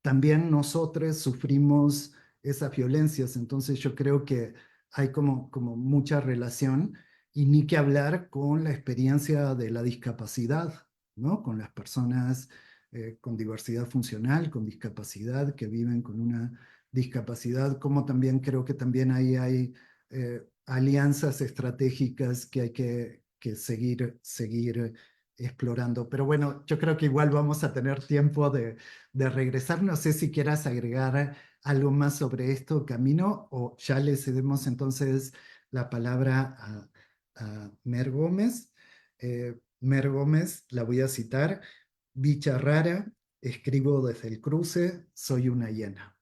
también nosotros sufrimos esas violencias. Entonces yo creo que hay como mucha relación y ni que hablar con la experiencia de la discapacidad, ¿no? Con las personas con diversidad funcional, con discapacidad, que viven con una discapacidad, como también creo que también ahí hay alianzas estratégicas que hay que seguir explorando. Pero bueno, yo creo que igual vamos a tener tiempo de regresar. No sé si quieras agregar algo más sobre esto, Camino, o ya le cedemos entonces la palabra a Mer Gómez. Mer Gómez, la voy a citar. Bicha rara, escribo desde el cruce, soy una hiena.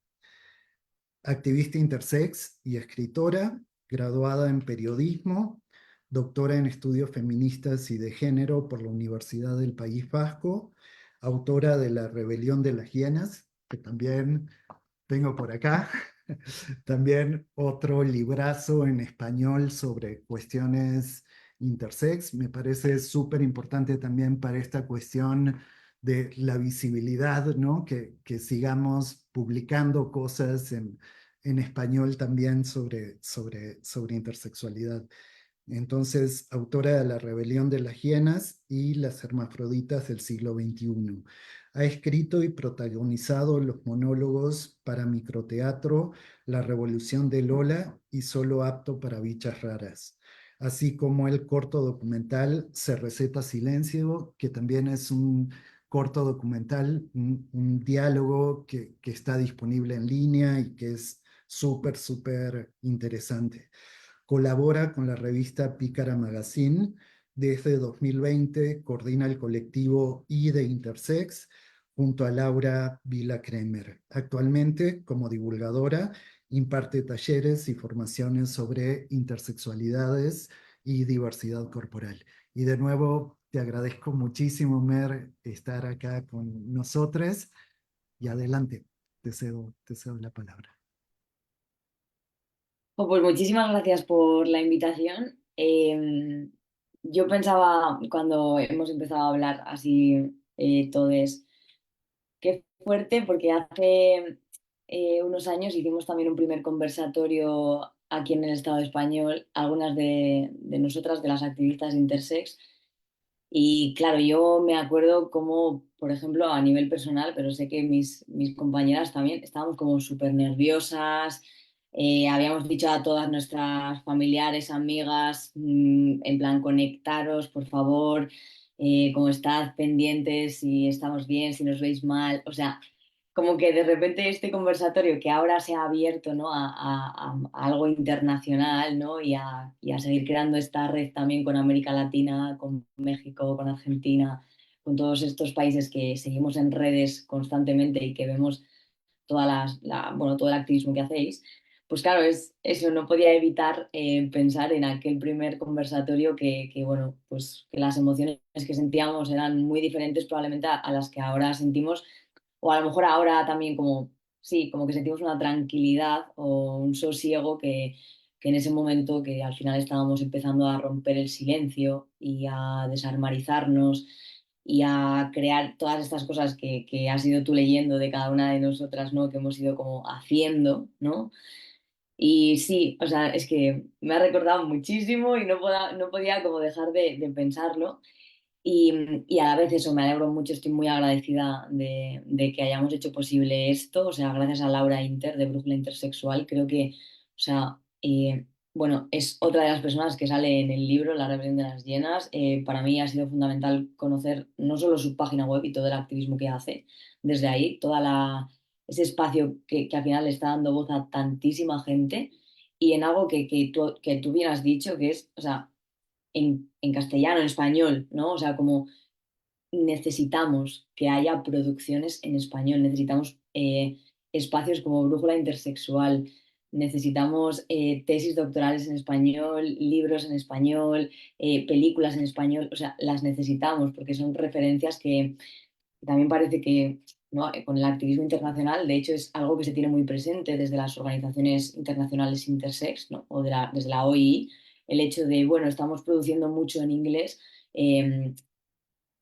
Activista intersex y escritora, graduada en periodismo, doctora en estudios feministas y de género por la Universidad del País Vasco, autora de La Rebelión de las Hienas, que también tengo por acá, también otro librazo en español sobre cuestiones intersex. Me parece súper importante también para esta cuestión de la visibilidad, ¿no? Que sigamos publicando cosas en español también sobre intersexualidad. Entonces, autora de La Rebelión de las Hienas y Las Hermafroditas del siglo XXI. Ha escrito y protagonizado los monólogos para microteatro La Revolución de Lola y Solo apto para bichas raras, así como el corto documental Se receta silencio, que también es un corto documental, un diálogo que está disponible en línea y que es súper interesante. Colabora con la revista Pícara Magazine. Desde 2020 coordina el colectivo I de Intersex junto a Laura Vila Kremer. Actualmente, como divulgadora, imparte talleres y formaciones sobre intersexualidades y diversidad corporal. Y de nuevo, te agradezco muchísimo, Mer, estar acá con nosotros. Y adelante, te cedo la palabra. Pues muchísimas gracias por la invitación. Yo pensaba cuando hemos empezado a hablar así todos, qué fuerte, porque hace unos años hicimos también un primer conversatorio aquí en el Estado español, algunas de nosotras, de las activistas intersex. Y claro, yo me acuerdo como, por ejemplo, a nivel personal, pero sé que mis compañeras también estábamos como súper nerviosas. Habíamos dicho a todas nuestras familiares, amigas, en plan, conectaros, por favor, como estad pendientes, si estamos bien, si nos veis mal. O sea, como que de repente este conversatorio que ahora se ha abierto, ¿no? a algo internacional, ¿no? Y a seguir creando esta red también con América Latina, con México, con Argentina, con todos estos países que seguimos en redes constantemente y que vemos bueno, todo el activismo que hacéis. Pues claro, es eso, no podía evitar pensar en aquel primer conversatorio bueno, pues que las emociones que sentíamos eran muy diferentes probablemente a las que ahora sentimos, o a lo mejor ahora también como, sí, como que sentimos una tranquilidad o un sosiego que en ese momento que al final estábamos empezando a romper el silencio y a desarmarizarnos y a crear todas estas cosas que has ido tú leyendo de cada una de nosotras, ¿no? Que hemos ido como haciendo, ¿no? Y sí, o sea, es que me ha recordado muchísimo y no podía como dejar de pensarlo. Y a la vez eso, me alegro mucho, estoy muy agradecida de que hayamos hecho posible esto, o sea, gracias a Laura Inter de Brújula Intersexual, creo que, o sea, bueno, es otra de las personas que sale en el libro, La rebelión de las hienas. Para mí ha sido fundamental conocer no solo su página web y todo el activismo que hace desde ahí, ese espacio que al final le está dando voz a tantísima gente y en algo que tú bien has dicho, que es, o sea, en castellano, en español, ¿no? O sea, como necesitamos que haya producciones en español, necesitamos espacios como Brújula Intersexual, necesitamos tesis doctorales en español, libros en español, películas en español, o sea, las necesitamos porque son referencias que también parece que, ¿no? Con el activismo internacional, de hecho, es algo que se tiene muy presente desde las organizaciones internacionales intersex, ¿no? O desde la OII, el hecho de, bueno, estamos produciendo mucho en inglés.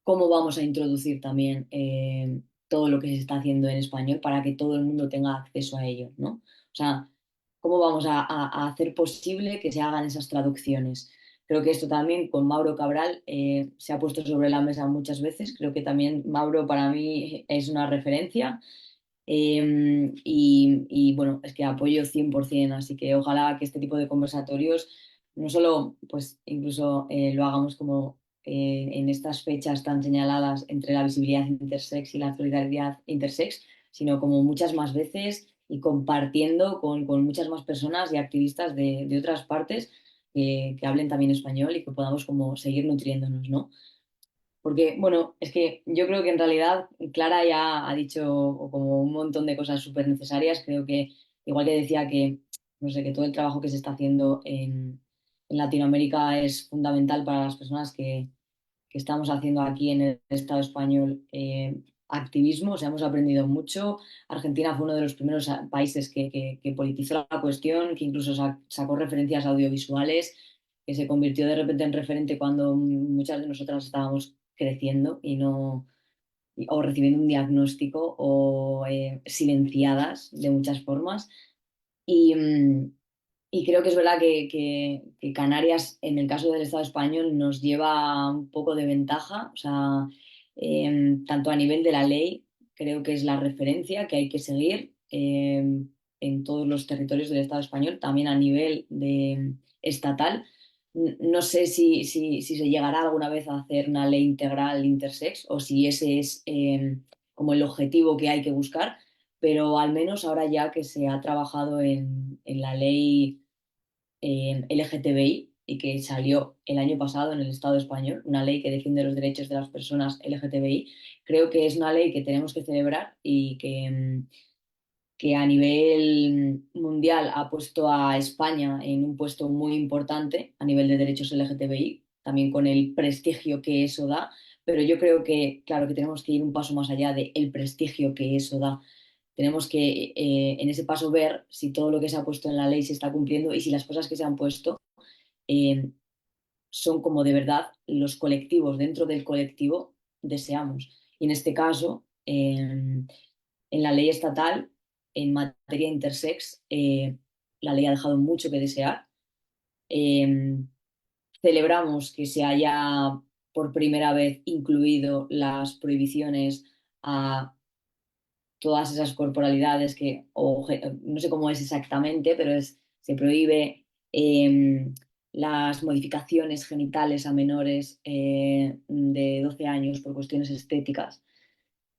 ¿Cómo vamos a introducir también todo lo que se está haciendo en español para que todo el mundo tenga acceso a ello, ¿no? O sea, ¿cómo vamos a hacer posible que se hagan esas traducciones? Creo que esto también con Mauro Cabral se ha puesto sobre la mesa muchas veces. Creo que también Mauro para mí es una referencia. Y bueno, es que apoyo 100%, así que ojalá que este tipo de conversatorios no solo, pues incluso lo hagamos como en estas fechas tan señaladas entre la visibilidad intersex y la solidaridad intersex, sino como muchas más veces y compartiendo con muchas más personas y activistas de otras partes que hablen también español y que podamos como seguir nutriéndonos, ¿no? Porque, bueno, es que yo creo que en realidad Clara ya ha dicho como un montón de cosas súper necesarias. Creo que, igual que decía que, no sé, que todo el trabajo que se está haciendo en Latinoamérica es fundamental para las personas que estamos haciendo aquí en el Estado español activismo. O sea, hemos aprendido mucho. Argentina fue uno de los primeros países que politizó la cuestión, que incluso sacó referencias audiovisuales, que se convirtió de repente en referente cuando muchas de nosotras estábamos creciendo y no o recibiendo un diagnóstico o silenciadas de muchas formas. Y, y creo que es verdad que Canarias, en el caso del Estado español, nos lleva un poco de ventaja, o sea, tanto a nivel de la ley, creo que es la referencia que hay que seguir en todos los territorios del Estado español, también a nivel estatal. No sé si se llegará alguna vez a hacer una ley integral intersex o si ese es como el objetivo que hay que buscar, pero al menos ahora ya que se ha trabajado en la ley LGTBI y que salió el año pasado en el Estado español, una ley que defiende los derechos de las personas LGTBI, creo que es una ley que tenemos que celebrar y que a nivel mundial ha puesto a España en un puesto muy importante a nivel de derechos LGTBI, también con el prestigio que eso da, pero yo creo que, claro, que tenemos que ir un paso más allá del prestigio que eso da. Tenemos que en ese paso ver si todo lo que se ha puesto en la ley se está cumpliendo y si las cosas que se han puesto eh, son como de verdad los colectivos dentro del colectivo deseamos. Y en este caso, en la ley estatal, en materia intersex, la ley ha dejado mucho que desear. Eh, Celebramos que se haya por primera vez incluido las prohibiciones a todas esas corporalidades no sé cómo es exactamente, pero se prohíbe las modificaciones genitales a menores de 12 años por cuestiones estéticas.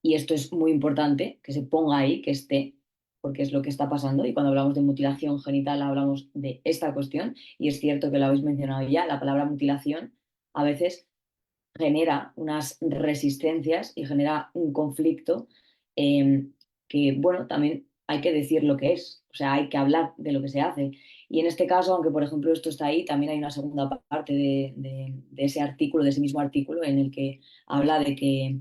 Y esto es muy importante, que se ponga ahí, que esté, porque es lo que está pasando. Y cuando hablamos de mutilación genital hablamos de esta cuestión. Y es cierto que lo habéis mencionado ya, la palabra mutilación a veces genera unas resistencias y genera un conflicto eh, que, bueno, también hay que decir lo que es, o sea, hay que hablar de lo que se hace. Y en este caso, aunque por ejemplo esto está ahí, también hay una segunda parte de ese artículo, de ese mismo artículo, en el que habla de que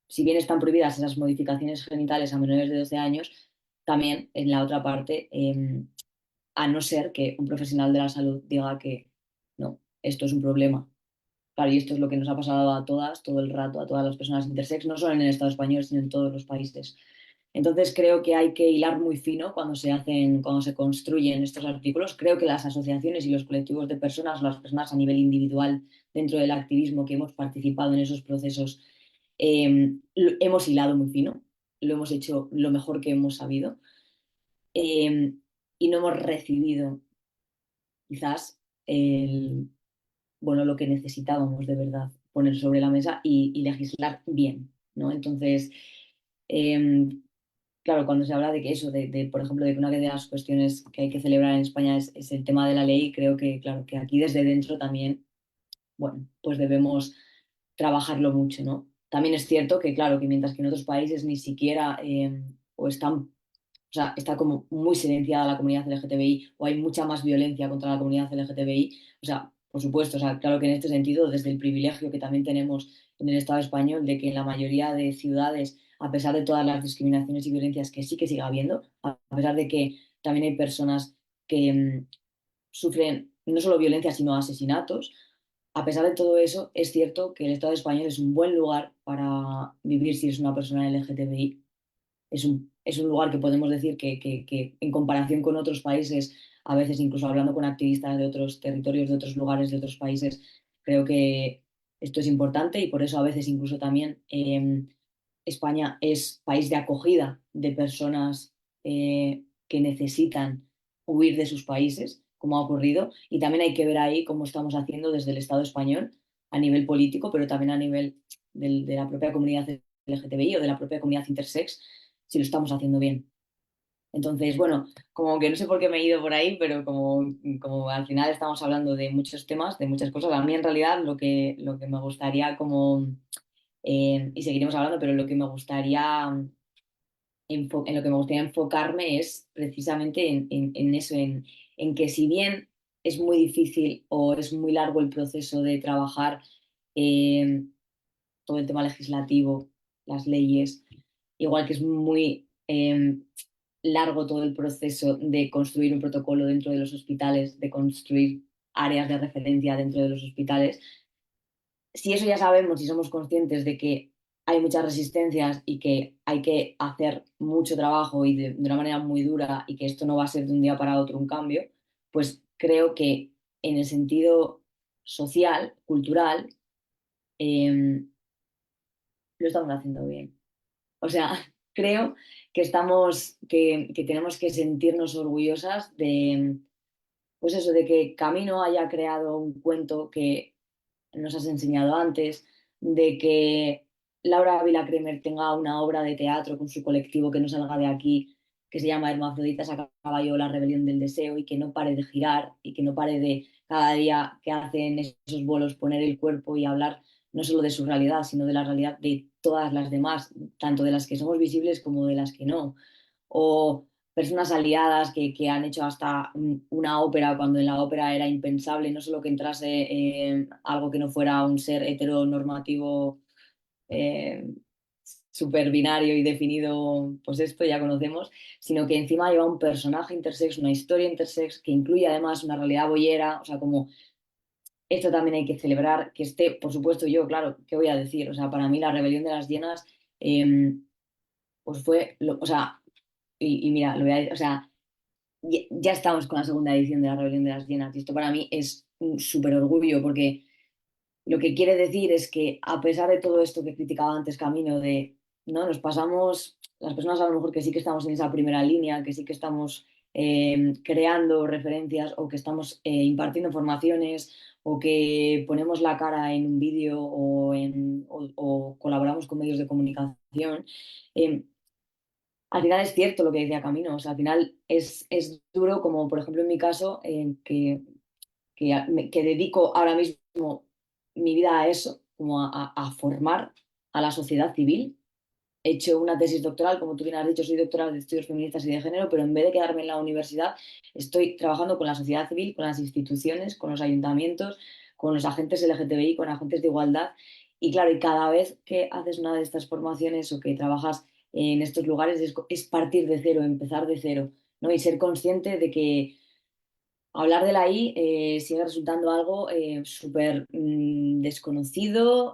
si bien están prohibidas esas modificaciones genitales a menores de 12 años, también en la otra parte, a no ser que un profesional de la salud diga que no, esto es un problema. Claro, y esto es lo que nos ha pasado a todas, todo el rato, a todas las personas intersex, no solo en el Estado español, sino en todos los países. Entonces creo que hay que hilar muy fino cuando se construyen estos artículos. Creo que las asociaciones y los colectivos de personas, las personas a nivel individual dentro del activismo que hemos participado en esos procesos, hemos hilado muy fino, lo hemos hecho lo mejor que hemos sabido y no hemos recibido quizás bueno, lo que necesitábamos de verdad poner sobre la mesa y legislar bien, ¿no? Entonces, em, claro, cuando se habla de que eso, por ejemplo, de que una de las cuestiones que hay que celebrar en España es el tema de la ley, creo que, claro, que aquí desde dentro también, bueno, pues debemos trabajarlo mucho, ¿no? También es cierto que, claro, que mientras que en otros países ni siquiera o están, o sea, está como muy silenciada la comunidad LGTBI o hay mucha más violencia contra la comunidad LGTBI, o sea, por supuesto, o sea, claro que en este sentido, desde el privilegio que también tenemos en el Estado español de que en la mayoría de ciudades, a pesar de todas las discriminaciones y violencias que sí que sigue habiendo, a pesar de que también hay personas que sufren no solo violencia, sino asesinatos, a pesar de todo eso, es cierto que el Estado español es un buen lugar para vivir si eres una persona LGTBI. Es un lugar que podemos decir que en comparación con otros países, a veces incluso hablando con activistas de otros territorios, de otros lugares, de otros países, creo que esto es importante y por eso a veces incluso también España es país de acogida de personas que necesitan huir de sus países, como ha ocurrido, y también hay que ver ahí cómo estamos haciendo desde el Estado español a nivel político, pero también a nivel de la propia comunidad LGTBI o de la propia comunidad intersex, si lo estamos haciendo bien. Entonces, bueno, como que no sé por qué me he ido por ahí, pero como al final estamos hablando de muchos temas, de muchas cosas, a mí en realidad lo que me gustaría como, y seguiremos hablando, pero lo que me gustaría en lo que me gustaría enfocarme es precisamente en eso, en que si bien es muy difícil o es muy largo el proceso de trabajar eh, todo el tema legislativo, las leyes, igual que es muy largo todo el proceso de construir un protocolo dentro de los hospitales, de construir áreas de referencia dentro de los hospitales, si eso ya sabemos y somos conscientes de que hay muchas resistencias y que hay que hacer mucho trabajo y de una manera muy dura y que esto no va a ser de un día para otro un cambio, pues creo que en el sentido social, cultural, eh, lo estamos haciendo bien. O sea, creo que tenemos que sentirnos orgullosas de, pues eso, de que Camino haya creado un cuento que nos has enseñado antes, de que Laura Vila Cremer tenga una obra de teatro con su colectivo que no salga de aquí, que se llama Hermafroditas a caballo, la rebelión del deseo, y que no pare de girar y que no pare de cada día que hacen esos vuelos poner el cuerpo y hablar no solo de su realidad, sino de la realidad de todas las demás, tanto de las que somos visibles como de las que no. O personas aliadas que han hecho hasta una ópera cuando en la ópera era impensable, no solo que entrase algo que no fuera un ser heteronormativo eh, super binario y definido, pues esto ya conocemos, sino que encima lleva un personaje intersex, una historia intersex que incluye además una realidad boyera, o sea, como esto también hay que celebrar, que esté, por supuesto, yo, claro, ¿qué voy a decir? O sea, para mí la rebelión de las hienas, pues fue, o sea, y mira, lo voy a decir, o sea, ya estamos con la segunda edición de la Rebelión de las Llenas y esto para mí es un súper orgullo porque lo que quiere decir es que a pesar de todo esto que criticaba antes Camino de, ¿no? Nos pasamos, las personas a lo mejor que sí que estamos en esa primera línea, que sí que estamos creando referencias o que estamos impartiendo formaciones o que ponemos la cara en un vídeo o colaboramos con medios de comunicación. eh, Al final es cierto lo que decía Camino, o sea, al final es duro, como por ejemplo en mi caso, que dedico ahora mismo mi vida a eso, como a formar a la sociedad civil. He hecho una tesis doctoral, como tú bien has dicho, soy doctora de estudios feministas y de género, pero en vez de quedarme en la universidad, estoy trabajando con la sociedad civil, con las instituciones, con los ayuntamientos, con los agentes LGTBI, con agentes de igualdad. Y claro, y cada vez que haces una de estas formaciones o que trabajas en estos lugares es partir de cero, empezar de cero, ¿no? Y ser consciente de que hablar de la I sigue resultando algo súper desconocido.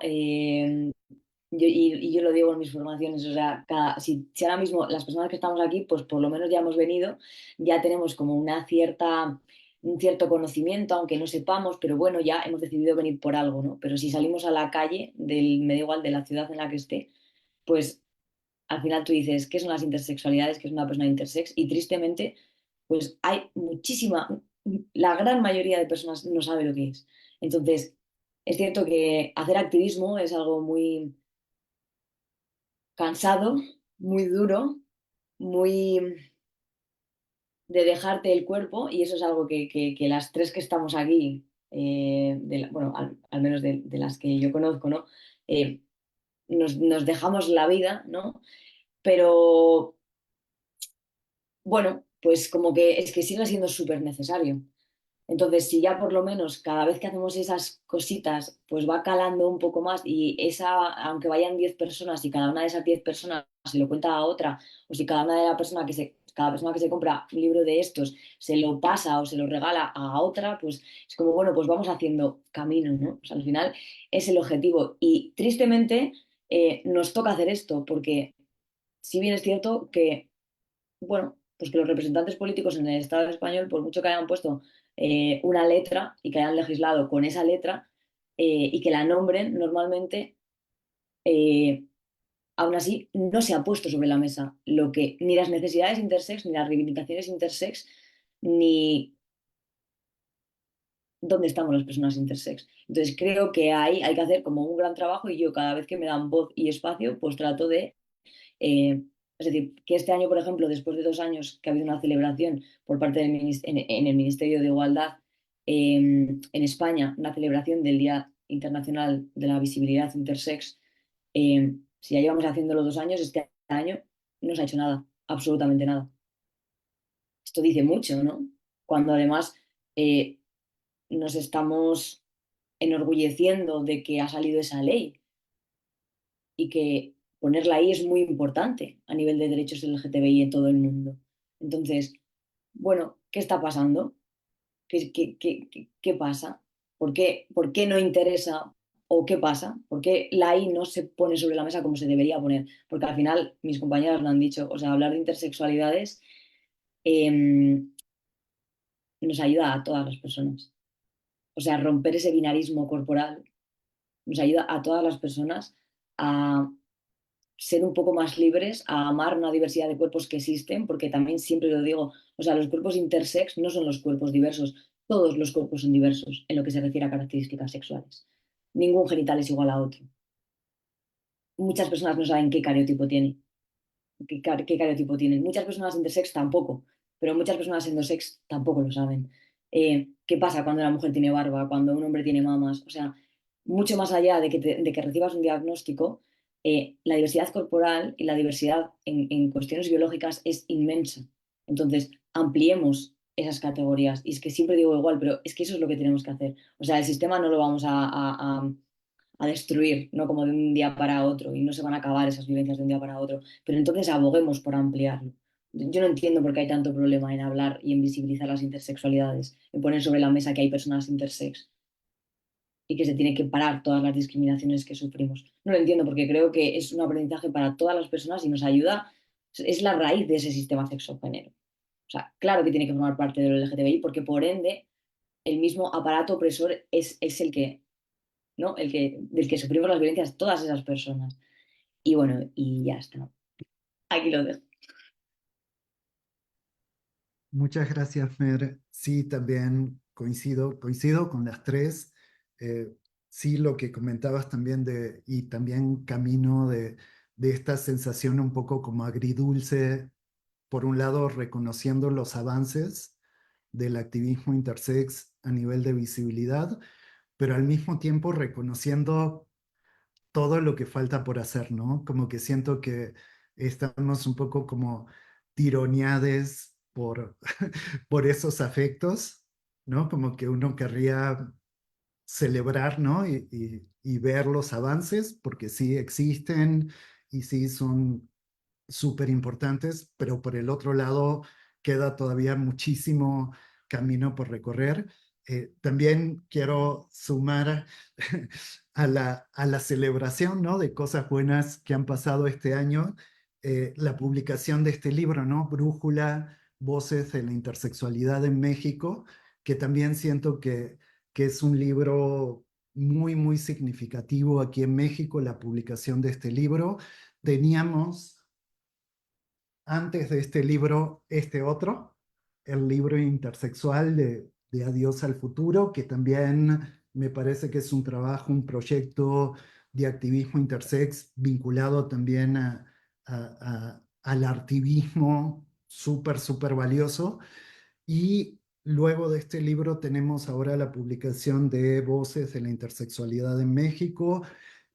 Y yo lo digo en mis formaciones, o sea, si ahora mismo las personas que estamos aquí, pues por lo menos ya hemos venido, ya tenemos como un cierto conocimiento, aunque no sepamos, pero bueno, ya hemos decidido venir por algo, ¿no? Pero si salimos a la calle, me da igual de la ciudad en la que esté, pues al final tú dices, ¿qué son las intersexualidades? ¿Qué es una persona intersex? Y tristemente, pues hay muchísima, la gran mayoría de personas no sabe lo que es. Entonces, es cierto que hacer activismo es algo muy cansado, muy duro, muy de dejarte el cuerpo, y eso es algo que las tres que estamos aquí, bueno, al menos de las que yo conozco, ¿no? Nos dejamos la vida, ¿no? Pero bueno, pues como que es que sigue siendo súper necesario. Entonces, si ya por lo menos cada vez que hacemos esas cositas, pues va calando un poco más y esa, aunque vayan 10 personas y cada una de esas 10 personas se lo cuenta a otra, o si cada una de la persona cada persona que se compra un libro de estos se lo pasa o se lo regala a otra, pues es como, bueno, pues vamos haciendo camino, ¿no? O sea, al final es el objetivo. Y tristemente nos toca hacer esto, porque si bien es cierto que bueno, pues que los representantes políticos en el Estado español, por mucho que hayan puesto una letra y que hayan legislado con esa letra y que la nombren normalmente, eh, aún así no se ha puesto sobre la mesa lo que ni las necesidades intersex, ni las reivindicaciones intersex, ni dónde estamos las personas intersex. Entonces creo que ahí hay que hacer como un gran trabajo y yo cada vez que me dan voz y espacio, pues trato de eh, es decir, que este año, por ejemplo, después de 2 años que ha habido una celebración por parte en el Ministerio de Igualdad en España, una celebración del Día Internacional de la Visibilidad Intersex, si ya llevamos haciéndolo 2 años, este año no se ha hecho nada, absolutamente nada. Esto dice mucho, ¿no? Cuando además eh, nos estamos enorgulleciendo de que ha salido esa ley y que ponerla ahí es muy importante a nivel de derechos LGTBI en todo el mundo. Entonces, bueno, ¿qué está pasando? ¿Qué pasa? Por qué no interesa o qué pasa? ¿Por qué la I no se pone sobre la mesa como se debería poner? Porque al final, mis compañeras lo han dicho, o sea, hablar de intersexualidades eh, nos ayuda a todas las personas. O sea, romper ese binarismo corporal nos ayuda a todas las personas a ser un poco más libres, a amar una diversidad de cuerpos que existen, porque también siempre lo digo, o sea, los cuerpos intersex no son los cuerpos diversos, todos los cuerpos son diversos en lo que se refiere a características sexuales. Ningún genital es igual a otro. Muchas personas no saben qué cariotipo tienen, qué cariotipo tienen. Muchas personas intersex tampoco, pero muchas personas endosex tampoco lo saben. ¿Qué pasa cuando la mujer tiene barba, cuando un hombre tiene mamas? O sea, mucho más allá de que recibas un diagnóstico, la diversidad corporal y la diversidad en cuestiones biológicas es inmensa. Entonces, ampliemos esas categorías. Y es que siempre digo igual, pero es que eso es lo que tenemos que hacer. O sea, el sistema no lo vamos a destruir, no como de un día para otro, y no se van a acabar esas vivencias de un día para otro, pero entonces aboguemos por ampliarlo. Yo no entiendo por qué hay tanto problema en hablar y en visibilizar las intersexualidades, en poner sobre la mesa que hay personas intersex y que se tiene que parar todas las discriminaciones que sufrimos. No lo entiendo porque creo que es un aprendizaje para todas las personas y nos ayuda, es la raíz de ese sistema sexo-género. O sea, claro que tiene que formar parte del LGTBI porque por ende el mismo aparato opresor es el que, ¿no? Del que sufrimos las violencias todas esas personas. Y bueno, y ya está. Aquí lo dejo. Muchas gracias, Mer. Sí, también coincido con las tres. Eh, sí, lo que comentabas también y también camino de esta sensación un poco como agridulce, por un lado reconociendo los avances del activismo intersex a nivel de visibilidad, pero al mismo tiempo reconociendo todo lo que falta por hacer, ¿no? Como que siento que estamos un poco como tironeados por esos afectos, ¿no? Como que uno querría celebrar, ¿no? Y ver los avances, porque sí existen y sí son súper importantes, pero por el otro lado queda todavía muchísimo camino por recorrer. También quiero sumar a la celebración, ¿no? De cosas buenas que han pasado este año, la publicación de este libro, ¿no? Brújula, Voces de la Intersexualidad en México, que también siento que es un libro muy, muy significativo aquí en México, la publicación de este libro. Teníamos antes de este libro, este otro, el libro intersexual de Adiós al Futuro, que también me parece que es un trabajo, un proyecto de activismo intersex vinculado también al artivismo súper, súper valioso. Y luego de este libro tenemos ahora la publicación de Voces de la Intersexualidad en México,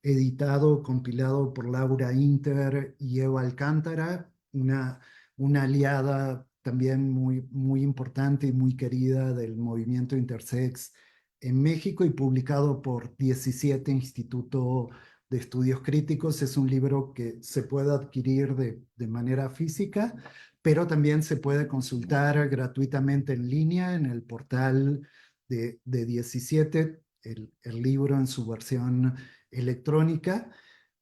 editado, compilado por Laura Inter y Eva Alcántara, una aliada también muy, muy importante y muy querida del movimiento intersex en México, y publicado por 17 Instituto de Estudios Críticos. Es un libro que se puede adquirir de manera física, pero también se puede consultar gratuitamente en línea en el portal de 17, el libro en su versión electrónica.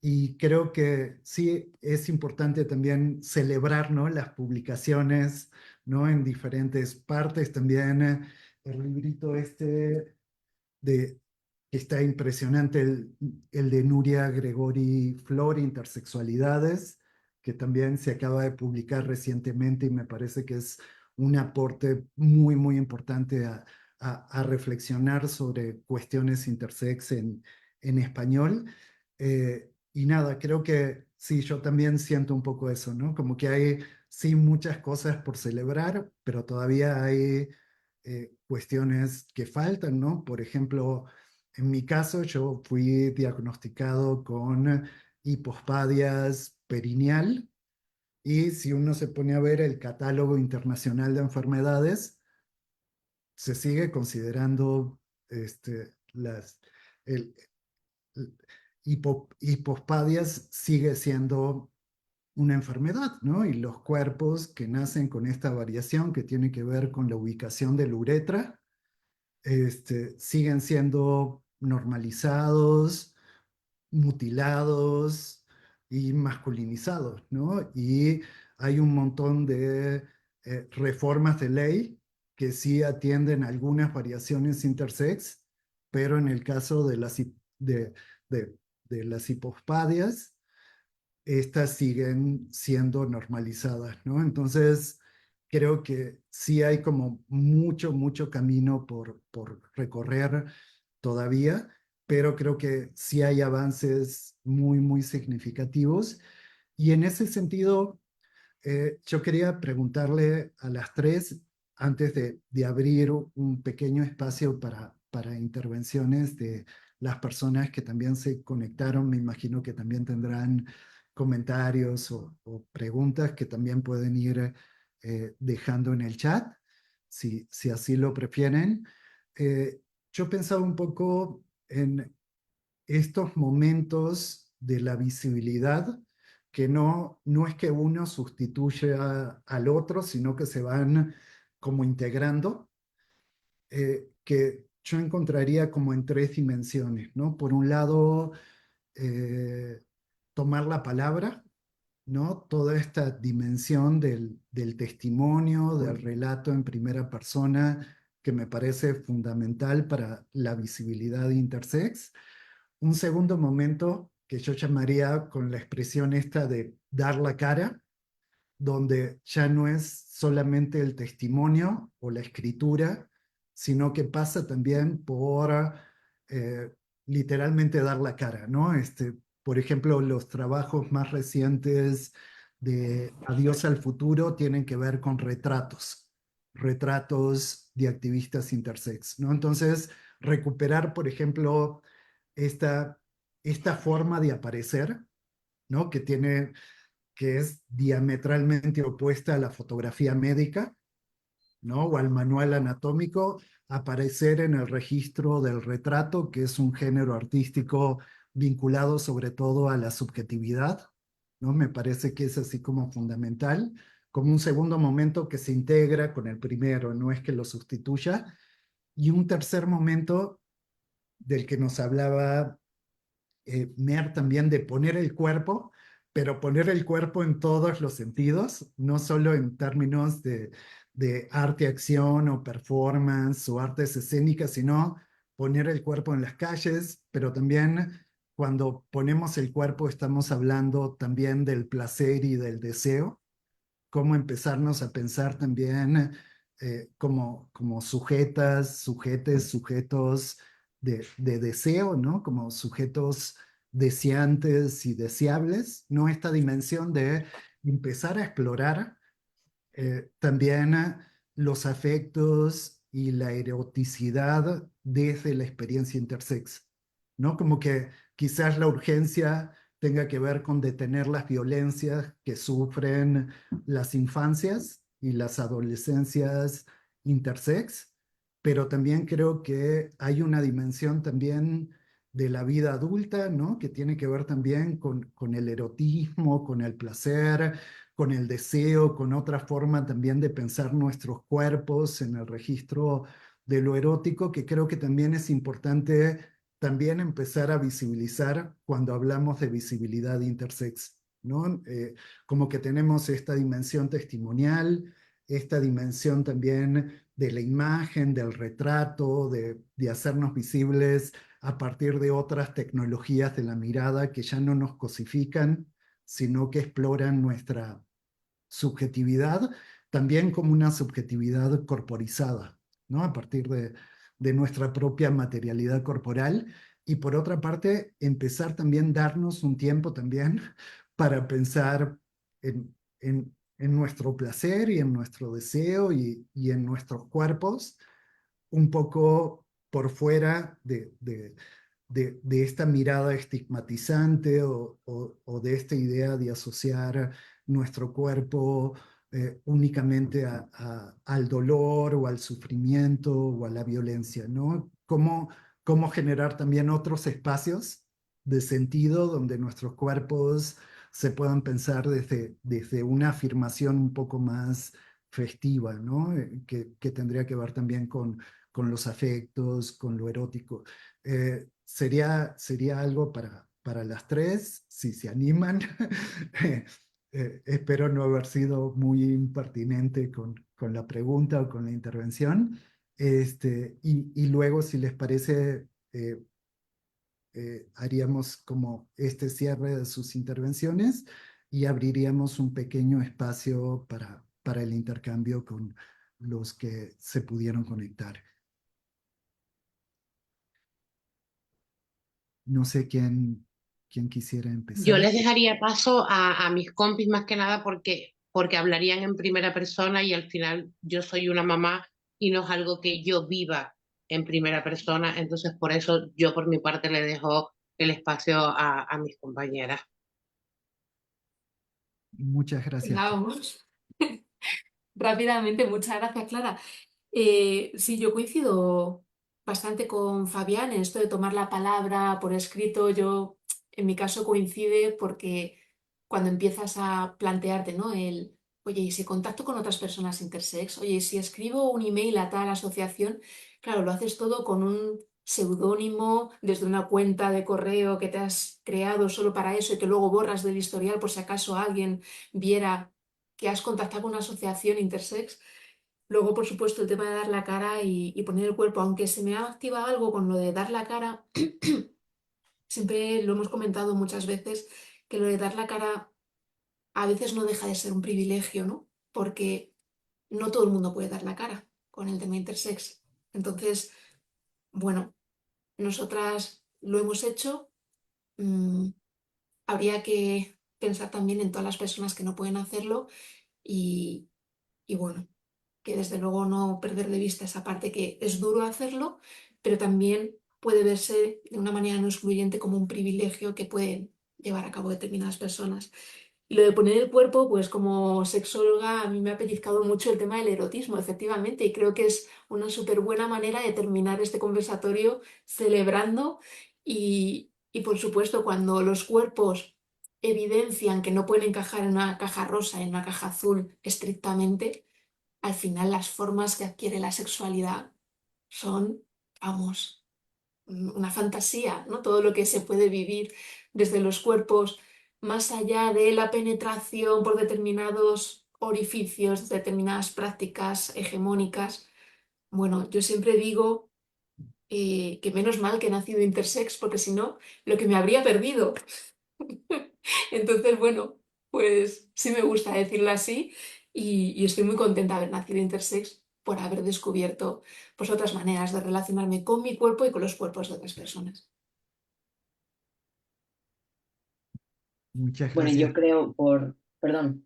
Y creo que sí es importante también celebrar, ¿no?, las publicaciones, ¿no?, en diferentes partes. También el librito este de, que está impresionante, el de Nuria Gregori Flor, Intersexualidades, que también se acaba de publicar recientemente y me parece que es un aporte muy, muy importante a reflexionar sobre cuestiones intersex en español. Y nada, creo que sí, yo también siento un poco eso, ¿no? Como que hay, sí, muchas cosas por celebrar, pero todavía hay cuestiones que faltan, ¿no? Por ejemplo, en mi caso, yo fui diagnosticado con hipospadias perineal, y si uno se pone a ver el catálogo internacional de enfermedades, se sigue considerando las, el, el hipospadias sigue siendo una enfermedad, ¿no? Y los cuerpos que nacen con esta variación que tiene que ver con la ubicación de la uretra, siguen siendo normalizados, mutilados y masculinizados, ¿no? Y hay un montón de reformas de ley que sí atienden algunas variaciones intersex, pero en el caso de, de las hipospadias, estas siguen siendo normalizadas, ¿no? Entonces, creo que sí hay como mucho, mucho camino por recorrer todavía, pero creo que sí hay avances muy, muy significativos. Y en ese sentido, yo quería preguntarle a las tres, antes de abrir un pequeño espacio para intervenciones de las personas que también se conectaron. Me imagino que también tendrán comentarios o preguntas que también pueden ir dejando en el chat, si así lo prefieren. Eh, yo pensaba un poco en estos momentos de la visibilidad, que no es que uno sustituye al otro, sino que se van como integrando, que yo encontraría como en tres dimensiones, ¿no? Por un lado, eh, tomar la palabra, ¿no? Toda esta dimensión del testimonio, del relato en primera persona, que me parece fundamental para la visibilidad intersex. Un segundo momento que yo llamaría con la expresión esta de dar la cara, donde ya no es solamente el testimonio o la escritura, sino que pasa también por eh, literalmente dar la cara, ¿no? Por ejemplo, los trabajos más recientes de Adiós al Futuro tienen que ver con retratos de activistas intersex, ¿no? Entonces, recuperar, por ejemplo, esta, esta forma de aparecer, ¿no?, que es diametralmente opuesta a la fotografía médica, ¿no?, o al manual anatómico, aparecer en el registro del retrato, que es un género artístico vinculado sobre todo a la subjetividad, ¿no? Me parece que es así como fundamental, como un segundo momento que se integra con el primero, no es que lo sustituya. Y un tercer momento del que nos hablaba Mer también, de poner el cuerpo, pero poner el cuerpo en todos los sentidos, no solo en términos de arte, acción o performance o artes escénicas, sino poner el cuerpo en las calles, pero también cuando ponemos el cuerpo estamos hablando también del placer y del deseo, cómo empezarnos a pensar también como sujetas, sujetes, sujetos de deseo, ¿no? Como sujetos deseantes y deseables, ¿no? Esta dimensión de empezar a explorar también los afectos y la eroticidad desde la experiencia intersex, ¿no? Como que quizás la urgencia tenga que ver con detener las violencias que sufren las infancias y las adolescencias intersex, pero también creo que hay una dimensión también de la vida adulta, ¿no? Que tiene que ver también con el erotismo, con el placer, con el deseo, con otra forma también de pensar nuestros cuerpos en el registro de lo erótico, que creo que también es importante también empezar a visibilizar cuando hablamos de visibilidad intersex, ¿no? Como que tenemos esta dimensión testimonial, esta dimensión también de la imagen, del retrato, de hacernos visibles a partir de otras tecnologías de la mirada que ya no nos cosifican, sino que exploran nuestra subjetividad, también como una subjetividad corporizada, ¿no? A partir de nuestra propia materialidad corporal. Y por otra parte, empezar también a darnos un tiempo también para pensar en nuestro placer y en nuestro deseo y en nuestros cuerpos, un poco por fuera de esta mirada estigmatizante o de esta idea de asociar nuestro cuerpo únicamente al dolor o al sufrimiento o a la violencia, ¿no? Cómo generar también otros espacios de sentido donde nuestros cuerpos se puedan pensar desde una afirmación un poco más festiva, ¿no? Que tendría que ver también con los afectos, con lo erótico. Sería algo para las tres, si se animan. Espero no haber sido muy impertinente con la pregunta o con la intervención. Y luego, si les parece, haríamos como este cierre de sus intervenciones y abriríamos un pequeño espacio para el intercambio con los que se pudieron conectar. No sé quién quisiera Yo empezar. les dejaría paso a mis compis más que nada porque hablarían en primera persona y al final yo soy una mamá y no es algo que yo viva en primera persona, entonces por eso yo por mi parte le dejo el espacio a mis compañeras. Muchas gracias. Venga, vamos. Rápidamente, muchas gracias, Clara. Sí, yo coincido bastante con Fabián en esto de tomar la palabra por escrito. En mi caso, coincide porque cuando empiezas a plantearte, ¿no? Oye, ¿y si contacto con otras personas intersex? Oye, ¿y si escribo un email a tal asociación? Claro, lo haces todo con un seudónimo desde una cuenta de correo que te has creado solo para eso y que luego borras del historial por si acaso alguien viera que has contactado con una asociación intersex. Luego, por supuesto, el tema de dar la cara y poner el cuerpo, aunque se me ha activado algo con lo de dar la cara, siempre lo hemos comentado muchas veces, que lo de dar la cara a veces no deja de ser un privilegio, ¿no? Porque no todo el mundo puede dar la cara con el tema intersex. Entonces, bueno, nosotras lo hemos hecho. mm, Habría que pensar también en todas las personas que no pueden hacerlo y, y bueno, que desde luego no perder de vista esa parte que es duro hacerlo, pero también puede verse de una manera no excluyente como un privilegio que pueden llevar a cabo determinadas personas. Y lo de poner el cuerpo, pues como sexóloga a mí me ha pellizcado mucho el tema del erotismo, efectivamente, y creo que es una súper buena manera de terminar este conversatorio celebrando y por supuesto cuando los cuerpos evidencian que no pueden encajar en una caja rosa, en una caja azul estrictamente, al final las formas que adquiere la sexualidad son, vamos, una fantasía, ¿no? Todo lo que se puede vivir desde los cuerpos, más allá de la penetración por determinados orificios, determinadas prácticas hegemónicas. Bueno, yo siempre digo que menos mal que he nacido intersex, porque si no, lo que me habría perdido. Entonces, bueno, pues sí me gusta decirlo así y estoy muy contenta de haber nacido intersex por haber descubierto pues, otras maneras de relacionarme con mi cuerpo y con los cuerpos de otras personas. Muchas Bueno, yo gracias. creo perdón,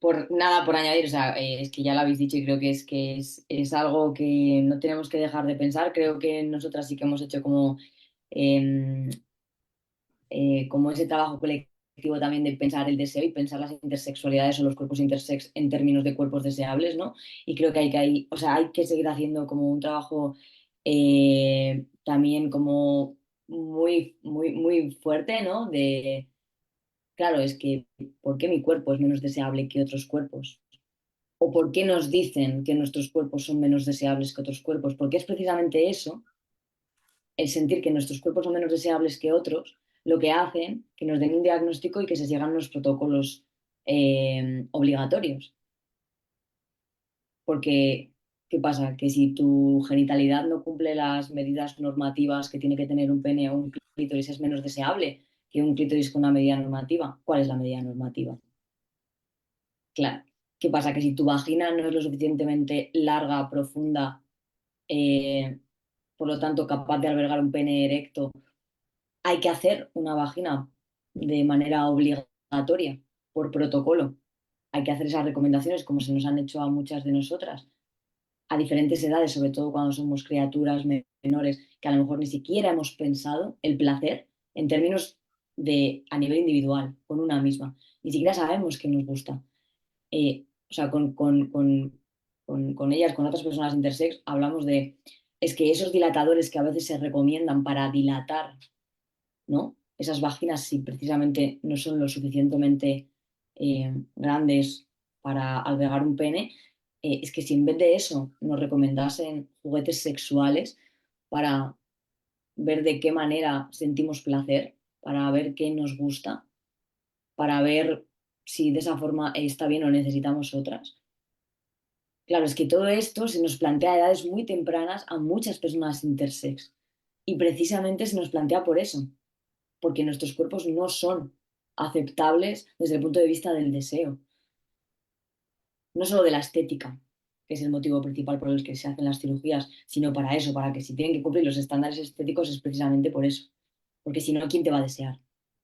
por nada por añadir, o sea, es que ya lo habéis dicho y creo que es algo que no tenemos que dejar de pensar. Creo que nosotras sí que hemos hecho em, como ese trabajo colectivo también de pensar el deseo y pensar las intersexualidades o los cuerpos intersex en términos de cuerpos deseables, ¿no? Y creo que o sea, hay que seguir haciendo como un trabajo también como muy fuerte, ¿no? Claro, es que, ¿por qué mi cuerpo es menos deseable que otros cuerpos? ¿O por qué nos dicen que nuestros cuerpos son menos deseables que otros cuerpos? Porque es precisamente eso, el sentir que nuestros cuerpos son menos deseables que otros, lo que hacen que nos den un diagnóstico y que se sigan los protocolos obligatorios. Porque, ¿qué pasa? Que si tu genitalidad no cumple las medidas normativas que tiene que tener un pene o un clítoris, es menos deseable que un clítoris con una medida normativa. ¿Cuál es la medida normativa? Claro. ¿Qué pasa? Que si tu vagina no es lo suficientemente larga, profunda, eh, por lo tanto capaz de albergar un pene erecto, hay que hacer una vagina de manera obligatoria, por protocolo. Hay que hacer esas recomendaciones como se nos han hecho a muchas de nosotras, a diferentes edades, sobre todo cuando somos criaturas menores, que a lo mejor ni siquiera hemos pensado el placer en términos de a nivel individual, con una misma. Ni siquiera sabemos qué nos gusta. O sea, con ellas, con otras personas intersex, hablamos de, es que esos dilatadores que a veces se recomiendan para dilatar, ¿no? Esas vaginas, si precisamente no son lo suficientemente grandes para albergar un pene, es que si en vez de eso nos recomendasen juguetes sexuales para ver de qué manera sentimos placer, para ver qué nos gusta, para ver si de esa forma está bien o necesitamos otras. Claro, es que todo esto se nos plantea a edades muy tempranas a muchas personas intersex. Y precisamente se nos plantea por eso, porque nuestros cuerpos no son aceptables desde el punto de vista del deseo, no solo de la estética, que es el motivo principal por el que se hacen las cirugías, sino para eso, para que si tienen que cumplir los estándares estéticos es precisamente por eso. Porque si no, ¿quién te va a desear?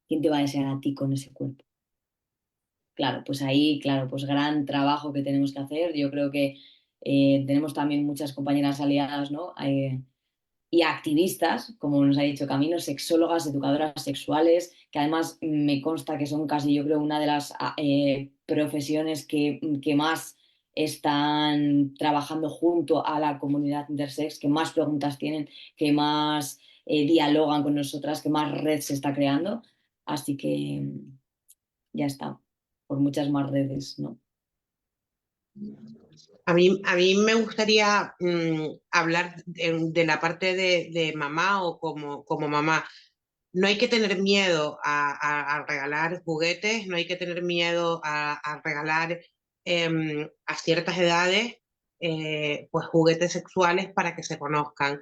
¿Quién te va a desear a ti con ese cuerpo? Claro, pues ahí, claro, pues gran trabajo que tenemos que hacer. Yo creo que tenemos también muchas compañeras aliadas, ¿no? Y activistas, como nos ha dicho Camino, sexólogas, educadoras sexuales, que además me consta que son casi, yo creo, una de las profesiones que más están trabajando junto a la comunidad intersex, que más preguntas tienen, que más dialogan con nosotras, que más red se está creando. Así que ya está, por muchas más redes, ¿no? A mí me gustaría hablar de la parte de mamá o como mamá. No hay que tener miedo a regalar juguetes, no hay que tener miedo a regalar a ciertas edades pues juguetes sexuales para que se conozcan.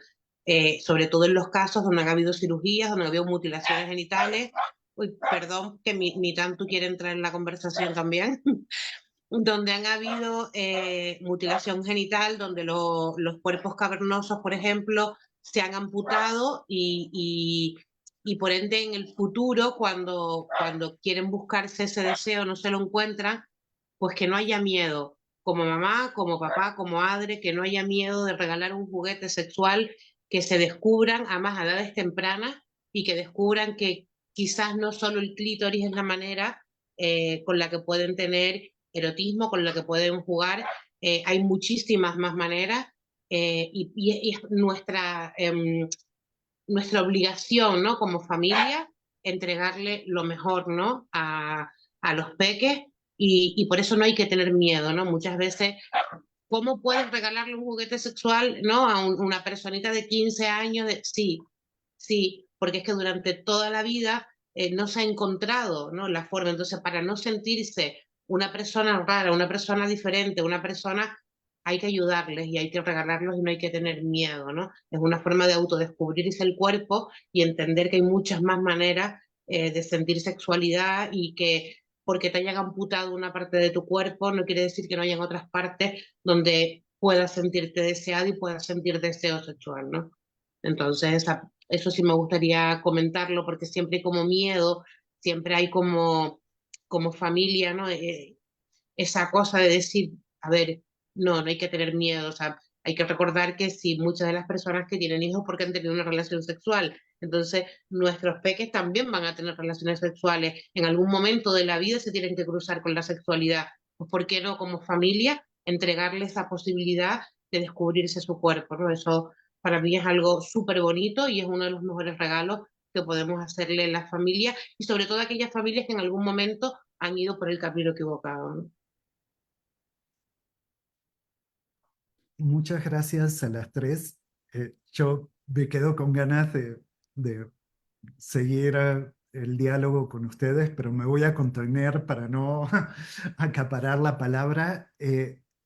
Sobre todo en los casos donde han habido cirugías, donde ha habido mutilaciones genitales. Uy, perdón que mi tanto quiere entrar en la conversación también. Donde han habido mutilación genital, donde los cuerpos cavernosos, por ejemplo, se han amputado y por ende en el futuro, cuando quieren buscarse ese deseo, no se lo encuentran, pues que no haya miedo, como mamá, como papá, como madre, que no haya miedo de regalar un juguete sexual, que se descubran a más edades tempranas y que descubran que quizás no solo el clítoris es la manera con la que pueden tener erotismo, con la que pueden jugar. Hay muchísimas más maneras y es nuestra obligación, ¿no? Como familia, entregarle lo mejor, ¿no? A los peques y por eso no hay que tener miedo, ¿no? Muchas veces, ¿cómo puedes regalarle un juguete sexual, ¿no? A una personita de 15 años? Sí, sí, porque es que durante toda la vida no se ha encontrado, ¿no? La forma. Entonces, para no sentirse una persona rara, una persona diferente, una persona, hay que ayudarles y hay que regalarlos y no hay que tener miedo, ¿no? Es una forma de autodescubrirse el cuerpo y entender que hay muchas más maneras de sentir sexualidad y que porque te hayan amputado una parte de tu cuerpo, no quiere decir que no hayan otras partes donde puedas sentirte deseado y puedas sentir deseo sexual, ¿no? Entonces, eso sí me gustaría comentarlo porque siempre hay como miedo, siempre hay como familia, ¿no? Esa cosa de decir, a ver, no hay que tener miedo, o sea, hay que recordar que sí, muchas de las personas que tienen hijos porque han tenido una relación sexual, entonces nuestros peques también van a tener relaciones sexuales, en algún momento de la vida se tienen que cruzar con la sexualidad, pues ¿por qué no como familia entregarles esa posibilidad de descubrirse su cuerpo, ¿no? Eso para mí es algo súper bonito y es uno de los mejores regalos que podemos hacerle a la familia y sobre todo a aquellas familias que en algún momento han ido por el camino equivocado, ¿no? Muchas gracias a las tres. Yo me quedo con ganas de seguir el diálogo con ustedes, pero me voy a contener para no acaparar la palabra.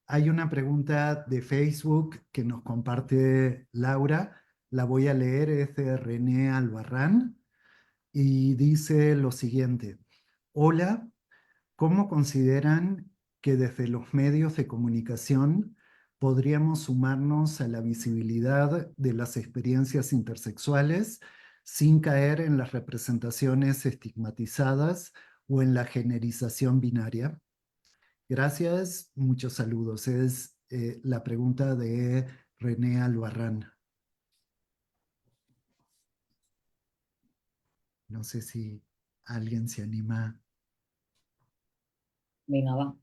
Hay una pregunta de Facebook que nos comparte Laura. La voy a leer, es de René Albarrán y dice lo siguiente. Hola, ¿cómo consideran que desde los medios de comunicación podríamos sumarnos a la visibilidad de las experiencias intersexuales sin caer en las representaciones estigmatizadas o en la generización binaria? Gracias, muchos saludos. Es la pregunta de René Albarrán. No sé si alguien se anima. Venga, va.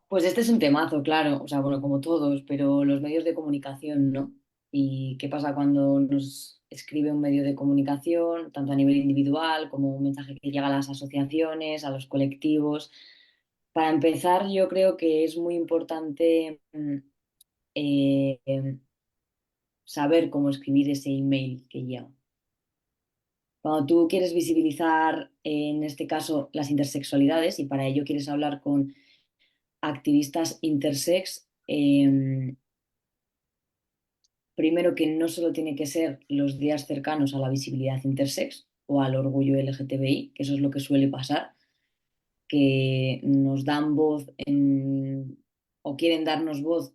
Pues este es un temazo, claro, o sea, bueno, como todos, pero los medios de comunicación, ¿no? ¿Y qué pasa cuando nos escribe un medio de comunicación, tanto a nivel individual como un mensaje que llega a las asociaciones, a los colectivos? Para empezar, yo creo que es muy importante eh, saber cómo escribir ese email que llega. Cuando tú quieres visibilizar, en este caso, las intersexualidades y para ello quieres hablar con activistas intersex, primero que no solo tiene que ser los días cercanos a la visibilidad intersex o al orgullo LGTBI, que eso es lo que suele pasar, que nos dan voz o quieren darnos voz,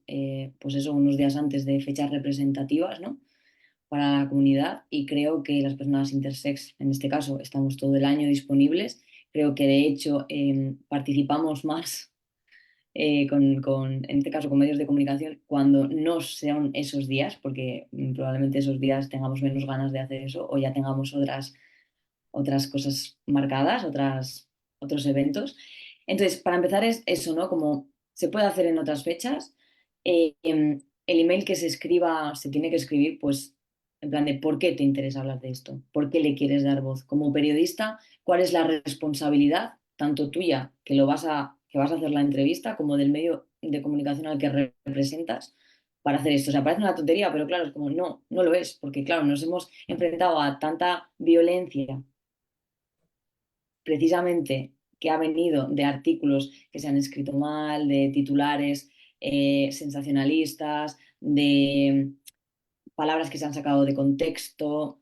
pues eso, unos días antes de fechas representativas, ¿no? Para la comunidad y creo que las personas intersex, en este caso, estamos todo el año disponibles. Creo que de hecho participamos más en este caso con medios de comunicación cuando no sean esos días, porque probablemente esos días tengamos menos ganas de hacer eso o ya tengamos otras cosas marcadas, otros eventos. Entonces, para empezar es eso, ¿no? Como se puede hacer en otras fechas, el email que se escriba, se tiene que escribir, pues, en plan de por qué te interesa hablar de esto, por qué le quieres dar voz. Como periodista, ¿cuál es la responsabilidad, tanto tuya, que vas a hacer la entrevista, como del medio de comunicación al que representas? Para hacer esto. O sea, parece una tontería, pero claro, es como no lo es, porque claro, nos hemos enfrentado a tanta violencia precisamente que ha venido de artículos que se han escrito mal, de titulares sensacionalistas, de palabras que se han sacado de contexto.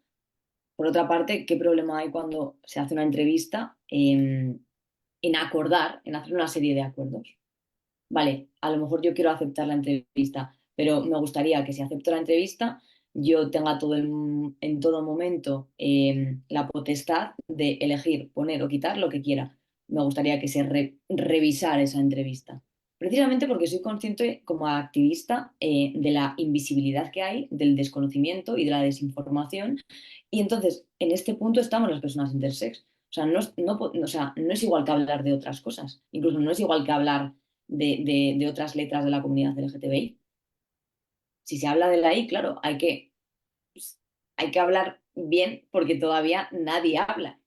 Por otra parte, ¿qué problema hay cuando se hace una entrevista en acordar, en hacer una serie de acuerdos? Vale, a lo mejor yo quiero aceptar la entrevista, pero me gustaría que si acepto la entrevista, yo tenga en todo momento la potestad de elegir, poner o quitar lo que quiera. Me gustaría que se revisara esa entrevista. Precisamente porque soy consciente como activista de la invisibilidad que hay, del desconocimiento y de la desinformación. Y entonces, en este punto estamos las personas intersex. O sea, o sea, no es igual que hablar de otras cosas. Incluso no es igual que hablar de otras letras de la comunidad LGTBI. Si se habla de la I, claro, pues, hay que hablar bien porque todavía nadie habla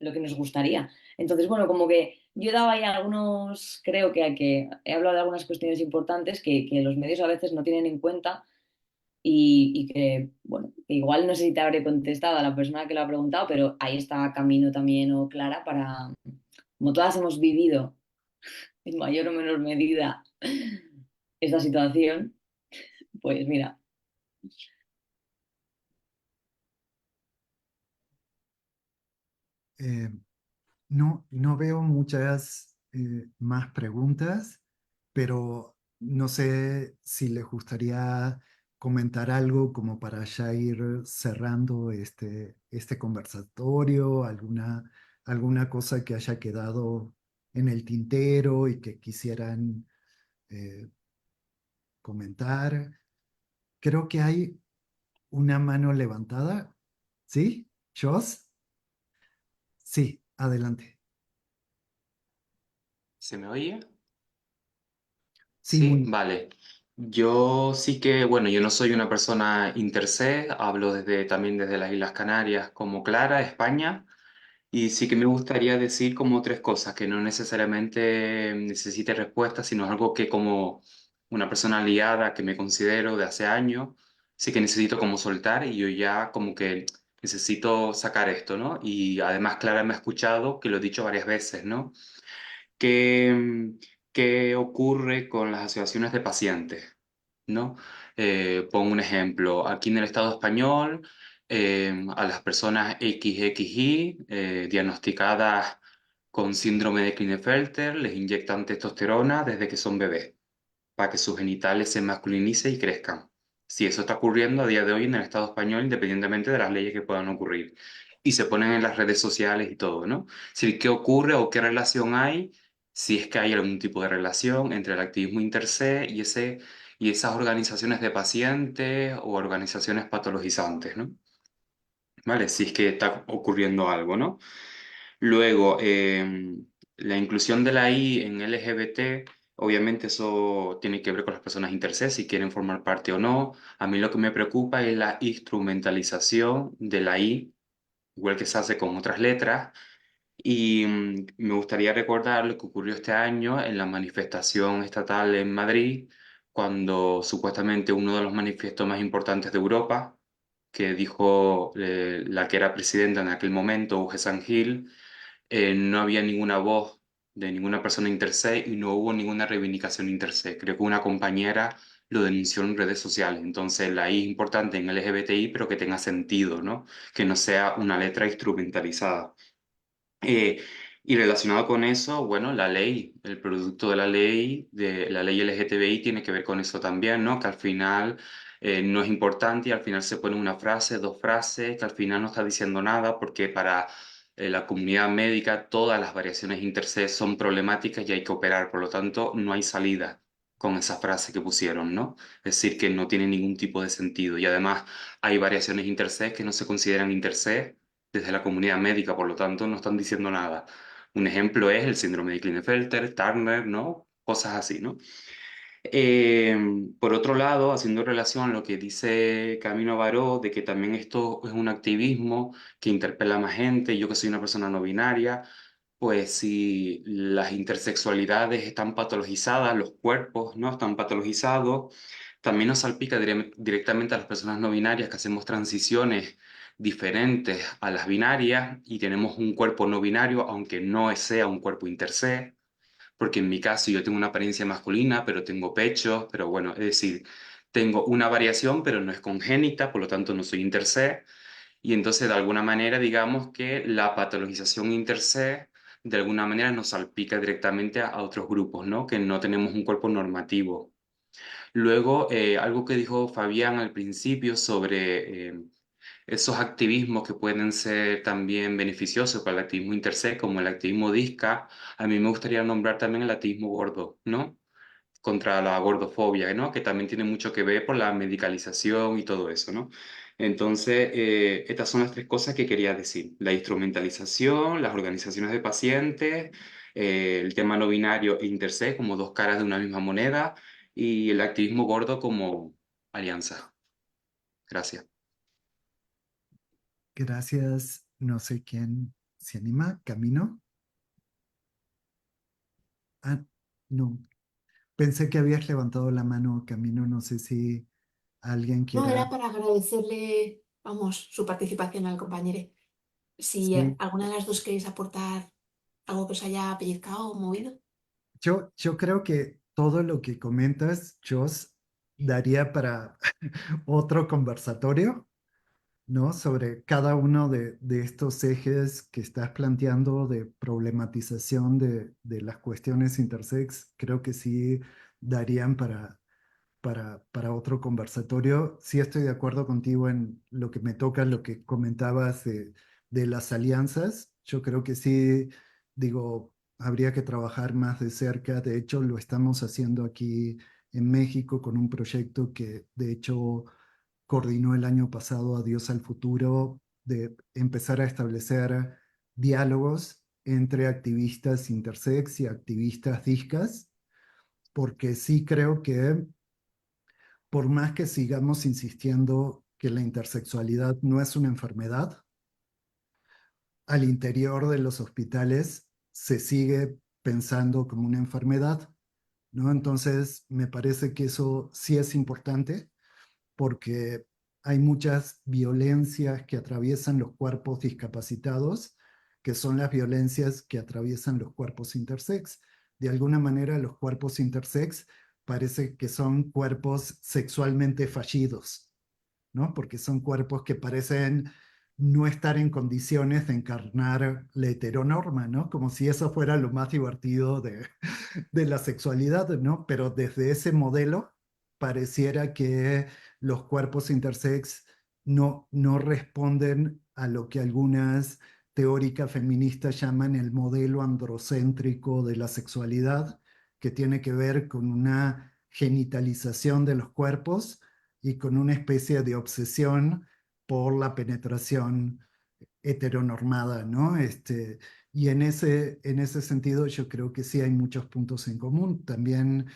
lo que nos gustaría. Entonces, bueno, como que yo daba ahí algunos, creo que he hablado de algunas cuestiones importantes que los medios a veces no tienen en cuenta y que, bueno, igual no sé si te habré contestado a la persona que lo ha preguntado, pero ahí está Camino también o Clara para, como todas hemos vivido en mayor o menor medida esta situación, pues mira, Eh, no veo muchas más preguntas, pero no sé si les gustaría comentar algo como para ya ir cerrando este conversatorio, alguna cosa que haya quedado en el tintero y que quisieran eh, comentar. Creo que hay una mano levantada. ¿Sí? ¿Jos? Sí, adelante. ¿Se me oye? Sí, Sí, muy. vale. Yo sí que, bueno, yo no soy una persona interse, hablo también desde las Islas Canarias como Clara, España, y sí que me gustaría decir como tres cosas, que no necesariamente necesite respuestas, sino algo que como una persona aliada que me considero de hace años, sí que necesito como soltar y yo ya como que necesito sacar esto, ¿no? Y además Clara me ha escuchado, que lo he dicho varias veces, ¿no? ¿Qué, qué ocurre con las asociaciones de pacientes? ¿No? Pongo un ejemplo. Aquí en el Estado español, a las personas XXI diagnosticadas con síndrome de Klinefelter les inyectan testosterona desde que son bebés para que sus genitales se masculinicen y crezcan. Si eso está ocurriendo a día de hoy en el Estado español, independientemente de las leyes que puedan ocurrir. Y se ponen en las redes sociales y todo, ¿no? Si, ¿qué ocurre o qué relación hay? Si es que hay algún tipo de relación entre el activismo interse y esas organizaciones de pacientes o organizaciones patologizantes, ¿no? ¿Vale? Si es que está ocurriendo algo, ¿no? Luego, la inclusión de la I en LGBT, obviamente eso tiene que ver con las personas intersex, si quieren formar parte o no. A mí lo que me preocupa es la instrumentalización de la I, igual que se hace con otras letras. Y me gustaría recordar lo que ocurrió este año en la manifestación estatal en Madrid, cuando supuestamente uno de los manifiestos más importantes de Europa, que dijo la que era presidenta en aquel momento, Uge Sangil, no había ninguna voz de ninguna persona intersex y no hubo ninguna reivindicación intersex. Creo que una compañera lo denunció en redes sociales. Entonces, la I es importante en LGBTI, pero que tenga sentido, ¿no? Que no sea una letra instrumentalizada. Eh, y relacionado con eso, bueno, la ley, el producto de la ley LGTBI tiene que ver con eso también, ¿no? Que al final no es importante y al final se pone una frase, dos frases, que al final no está diciendo nada porque para la comunidad médica todas las variaciones intersex son problemáticas y hay que operar, por lo tanto no hay salida con esa frase que pusieron, ¿no? Es decir, que no tiene ningún tipo de sentido y además hay variaciones intersex que no se consideran intersex desde la comunidad médica, por lo tanto, no están diciendo nada. Un ejemplo es el síndrome de Klinefelter, Turner, ¿no? Cosas así, ¿no? Eh, por otro lado, haciendo relación a lo que dice Camino Baró, de que también esto es un activismo que interpela a más gente, yo que soy una persona no binaria, pues si las intersexualidades están patologizadas, los cuerpos no están patologizados, también nos salpica directamente a las personas no binarias que hacemos transiciones diferentes a las binarias y tenemos un cuerpo no binario, aunque no sea un cuerpo intersex, porque en mi caso yo tengo una apariencia masculina, pero tengo pechos, pero bueno, es decir, tengo una variación, pero no es congénita, por lo tanto no soy intersex. Y entonces, de alguna manera, digamos que la patologización intersex, de alguna manera, nos salpica directamente a otros grupos, ¿no? Que no tenemos un cuerpo normativo. Luego, algo que dijo Fabián al principio sobre esos activismos que pueden ser también beneficiosos para el activismo intersex, como el activismo DISCA, a mí me gustaría nombrar también el activismo gordo, ¿no? Contra la gordofobia, ¿no? Que también tiene mucho que ver por la medicalización y todo eso, ¿no? Entonces, estas son las tres cosas que quería decir. La instrumentalización, las organizaciones de pacientes, el tema no binario e intersex como dos caras de una misma moneda y el activismo gordo como alianza. Gracias. Gracias. No sé quién se anima. Camino. Ah, no. Pensé que habías levantado la mano, Camino. No sé si alguien No, quiera. era para agradecerle, vamos, su participación al compañero. Si Sí, alguna de las dos queréis aportar algo que os haya pellizcado o movido. yo creo que todo lo que comentas, Jos, daría para otro conversatorio. ¿no? Sobre cada uno de estos ejes que estás planteando de problematización de las cuestiones intersex, creo que sí darían para otro conversatorio. Sí estoy de acuerdo contigo en lo que me toca, lo que comentabas de las alianzas. Yo creo que sí, digo, habría que trabajar más de cerca. De hecho, lo estamos haciendo aquí en México con un proyecto que de hecho coordinó el año pasado Adiós al Futuro, de empezar a establecer diálogos entre activistas intersex y activistas discas, porque sí creo que por más que sigamos insistiendo que la intersexualidad no es una enfermedad, al interior de los hospitales se sigue pensando como una enfermedad, ¿no? Entonces, me parece que eso sí es importante porque hay muchas violencias que atraviesan los cuerpos discapacitados, que son las violencias que atraviesan los cuerpos intersex. De alguna manera, los cuerpos intersex parece que son cuerpos sexualmente fallidos, ¿no? Porque son cuerpos que parecen no estar en condiciones de encarnar la heteronorma, ¿no? Como si eso fuera lo más divertido de la sexualidad, ¿no? Pero desde ese modelo pareciera que los cuerpos intersex no responden a lo que algunas teóricas feministas llaman el modelo androcéntrico de la sexualidad, que tiene que ver con una genitalización de los cuerpos y con una especie de obsesión por la penetración heteronormada, ¿no? Y en ese sentido yo creo que sí hay muchos puntos en común, también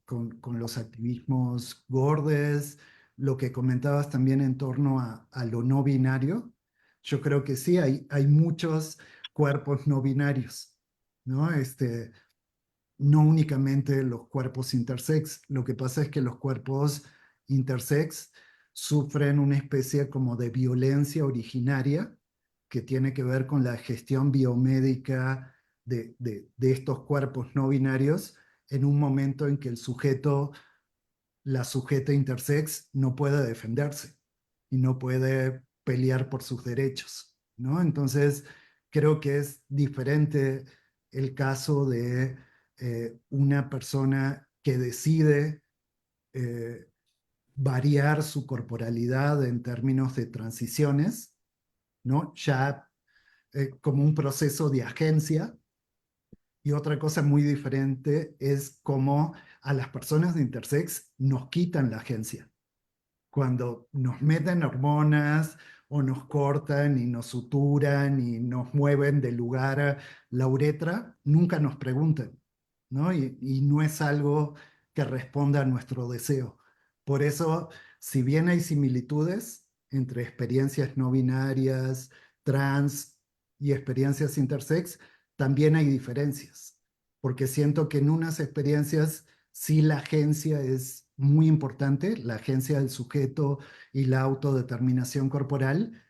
con los activismos gordes, lo que comentabas también en torno a lo no binario, yo creo que sí hay muchos cuerpos no binarios, ¿no? No únicamente los cuerpos intersex. Lo que pasa es que los cuerpos intersex sufren una especie como de violencia originaria que tiene que ver con la gestión biomédica de estos cuerpos no binarios en un momento en que el sujeto, la sujeta intersex, no puede defenderse y no puede pelear por sus derechos, ¿no? Entonces, creo que es diferente el caso de una persona que decide eh, variar su corporalidad en términos de transiciones, ¿no? Ya como un proceso de agencia. Y otra cosa muy diferente es cómo a las personas de intersex nos quitan la agencia cuando nos meten hormonas o nos cortan y nos suturan y nos mueven del lugar la uretra, nunca nos preguntan, ¿no? Y no es algo que responda a nuestro deseo. Por eso, si bien hay similitudes entre experiencias no binarias, trans y experiencias intersex, también hay diferencias, porque siento que en unas experiencias sí la agencia es muy importante, la agencia del sujeto y la autodeterminación corporal,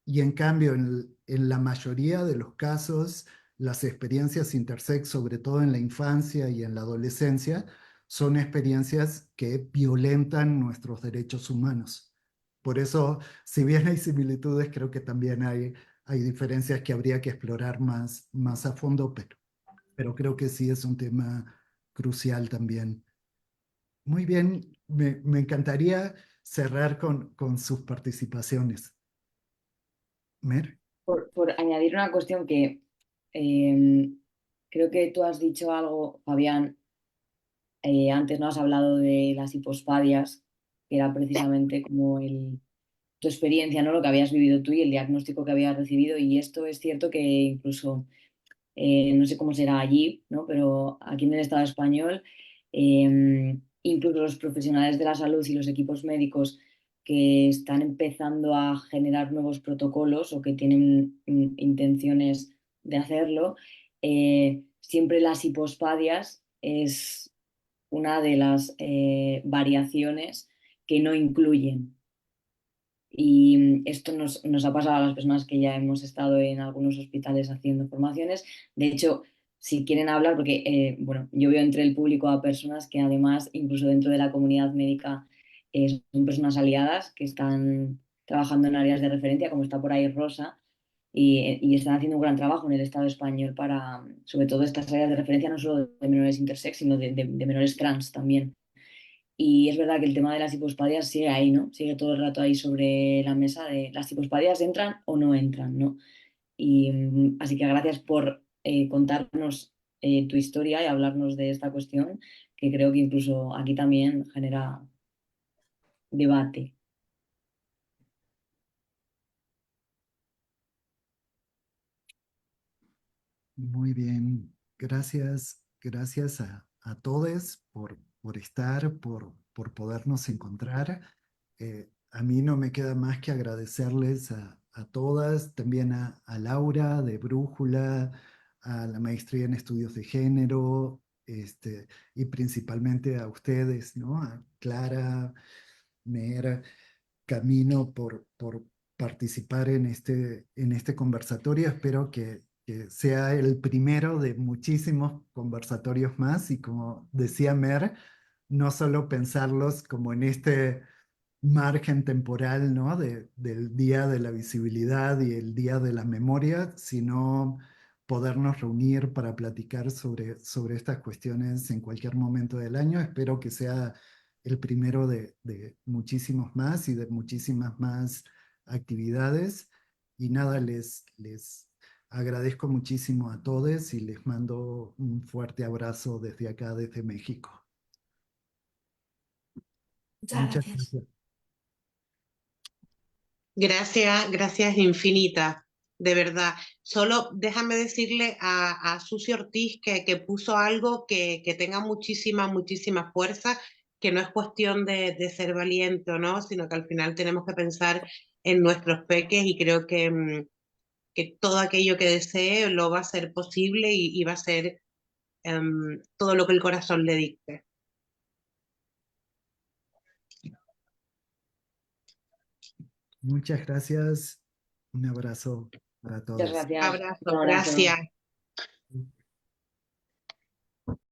y en cambio en la mayoría de los casos, las experiencias intersex, sobre todo en la infancia y en la adolescencia, son experiencias que violentan nuestros derechos humanos. Por eso, si bien hay similitudes, creo que también hay diferencias que habría que explorar más a fondo, pero creo que sí es un tema crucial también. Muy bien, me encantaría cerrar con sus participaciones. Mer. Por añadir una cuestión que eh, creo que tú has dicho algo, Fabián, antes no has hablado de las hipospadias, que era precisamente como tu experiencia, ¿no? Lo que habías vivido tú y el diagnóstico que habías recibido. Y esto es cierto que incluso, no sé cómo será allí, ¿no? Pero aquí en el Estado español, incluso los profesionales de la salud y los equipos médicos que están empezando a generar nuevos protocolos o que tienen intenciones de hacerlo, siempre las hipospadias es una de las variaciones que no incluyen. Y esto nos ha pasado a las personas que ya hemos estado en algunos hospitales haciendo formaciones. De hecho, si quieren hablar, porque bueno, yo veo entre el público a personas que además, incluso dentro de la comunidad médica, son personas aliadas que están trabajando en áreas de referencia, como está por ahí Rosa, y están haciendo un gran trabajo en el Estado español para, sobre todo, estas áreas de referencia, no solo de menores intersex, sino de menores trans también. Y es verdad que el tema de las hipospadias sigue ahí, ¿no? Sigue todo el rato ahí sobre la mesa de las hipospadias entran o no entran, ¿no? Y así que gracias por contarnos tu historia y hablarnos de esta cuestión, que creo que incluso aquí también genera debate. Muy bien, gracias a todos por estar, por podernos encontrar. A mí no me queda más que agradecerles a todas, también a Laura de Brújula, a la maestría en estudios de género, y principalmente a ustedes, ¿no? A Clara, Ner, Camino por participar en este conversatorio. Espero que sea el primero de muchísimos conversatorios más y como decía Mer, no solo pensarlos como en este margen temporal, ¿no? Del Día de la Visibilidad y el Día de la Memoria, sino podernos reunir para platicar sobre estas cuestiones en cualquier momento del año. Espero que sea el primero de muchísimos más y de muchísimas más actividades. Y nada, les agradezco muchísimo a todos y les mando un fuerte abrazo desde acá, desde México. Muchas Muchas gracias. gracias. Gracias, gracias infinitas, de verdad. Solo déjame decirle a Susi Ortiz que puso algo que tenga muchísima, muchísima fuerza, que no es cuestión de ser valiente o no, sino que al final tenemos que pensar en nuestros peques y creo que todo aquello que desee lo va a ser posible y va a ser todo lo que el corazón le dicte. Muchas gracias. Un abrazo para Muchas todos. gracias. Un Abrazo, abrazo. gracias.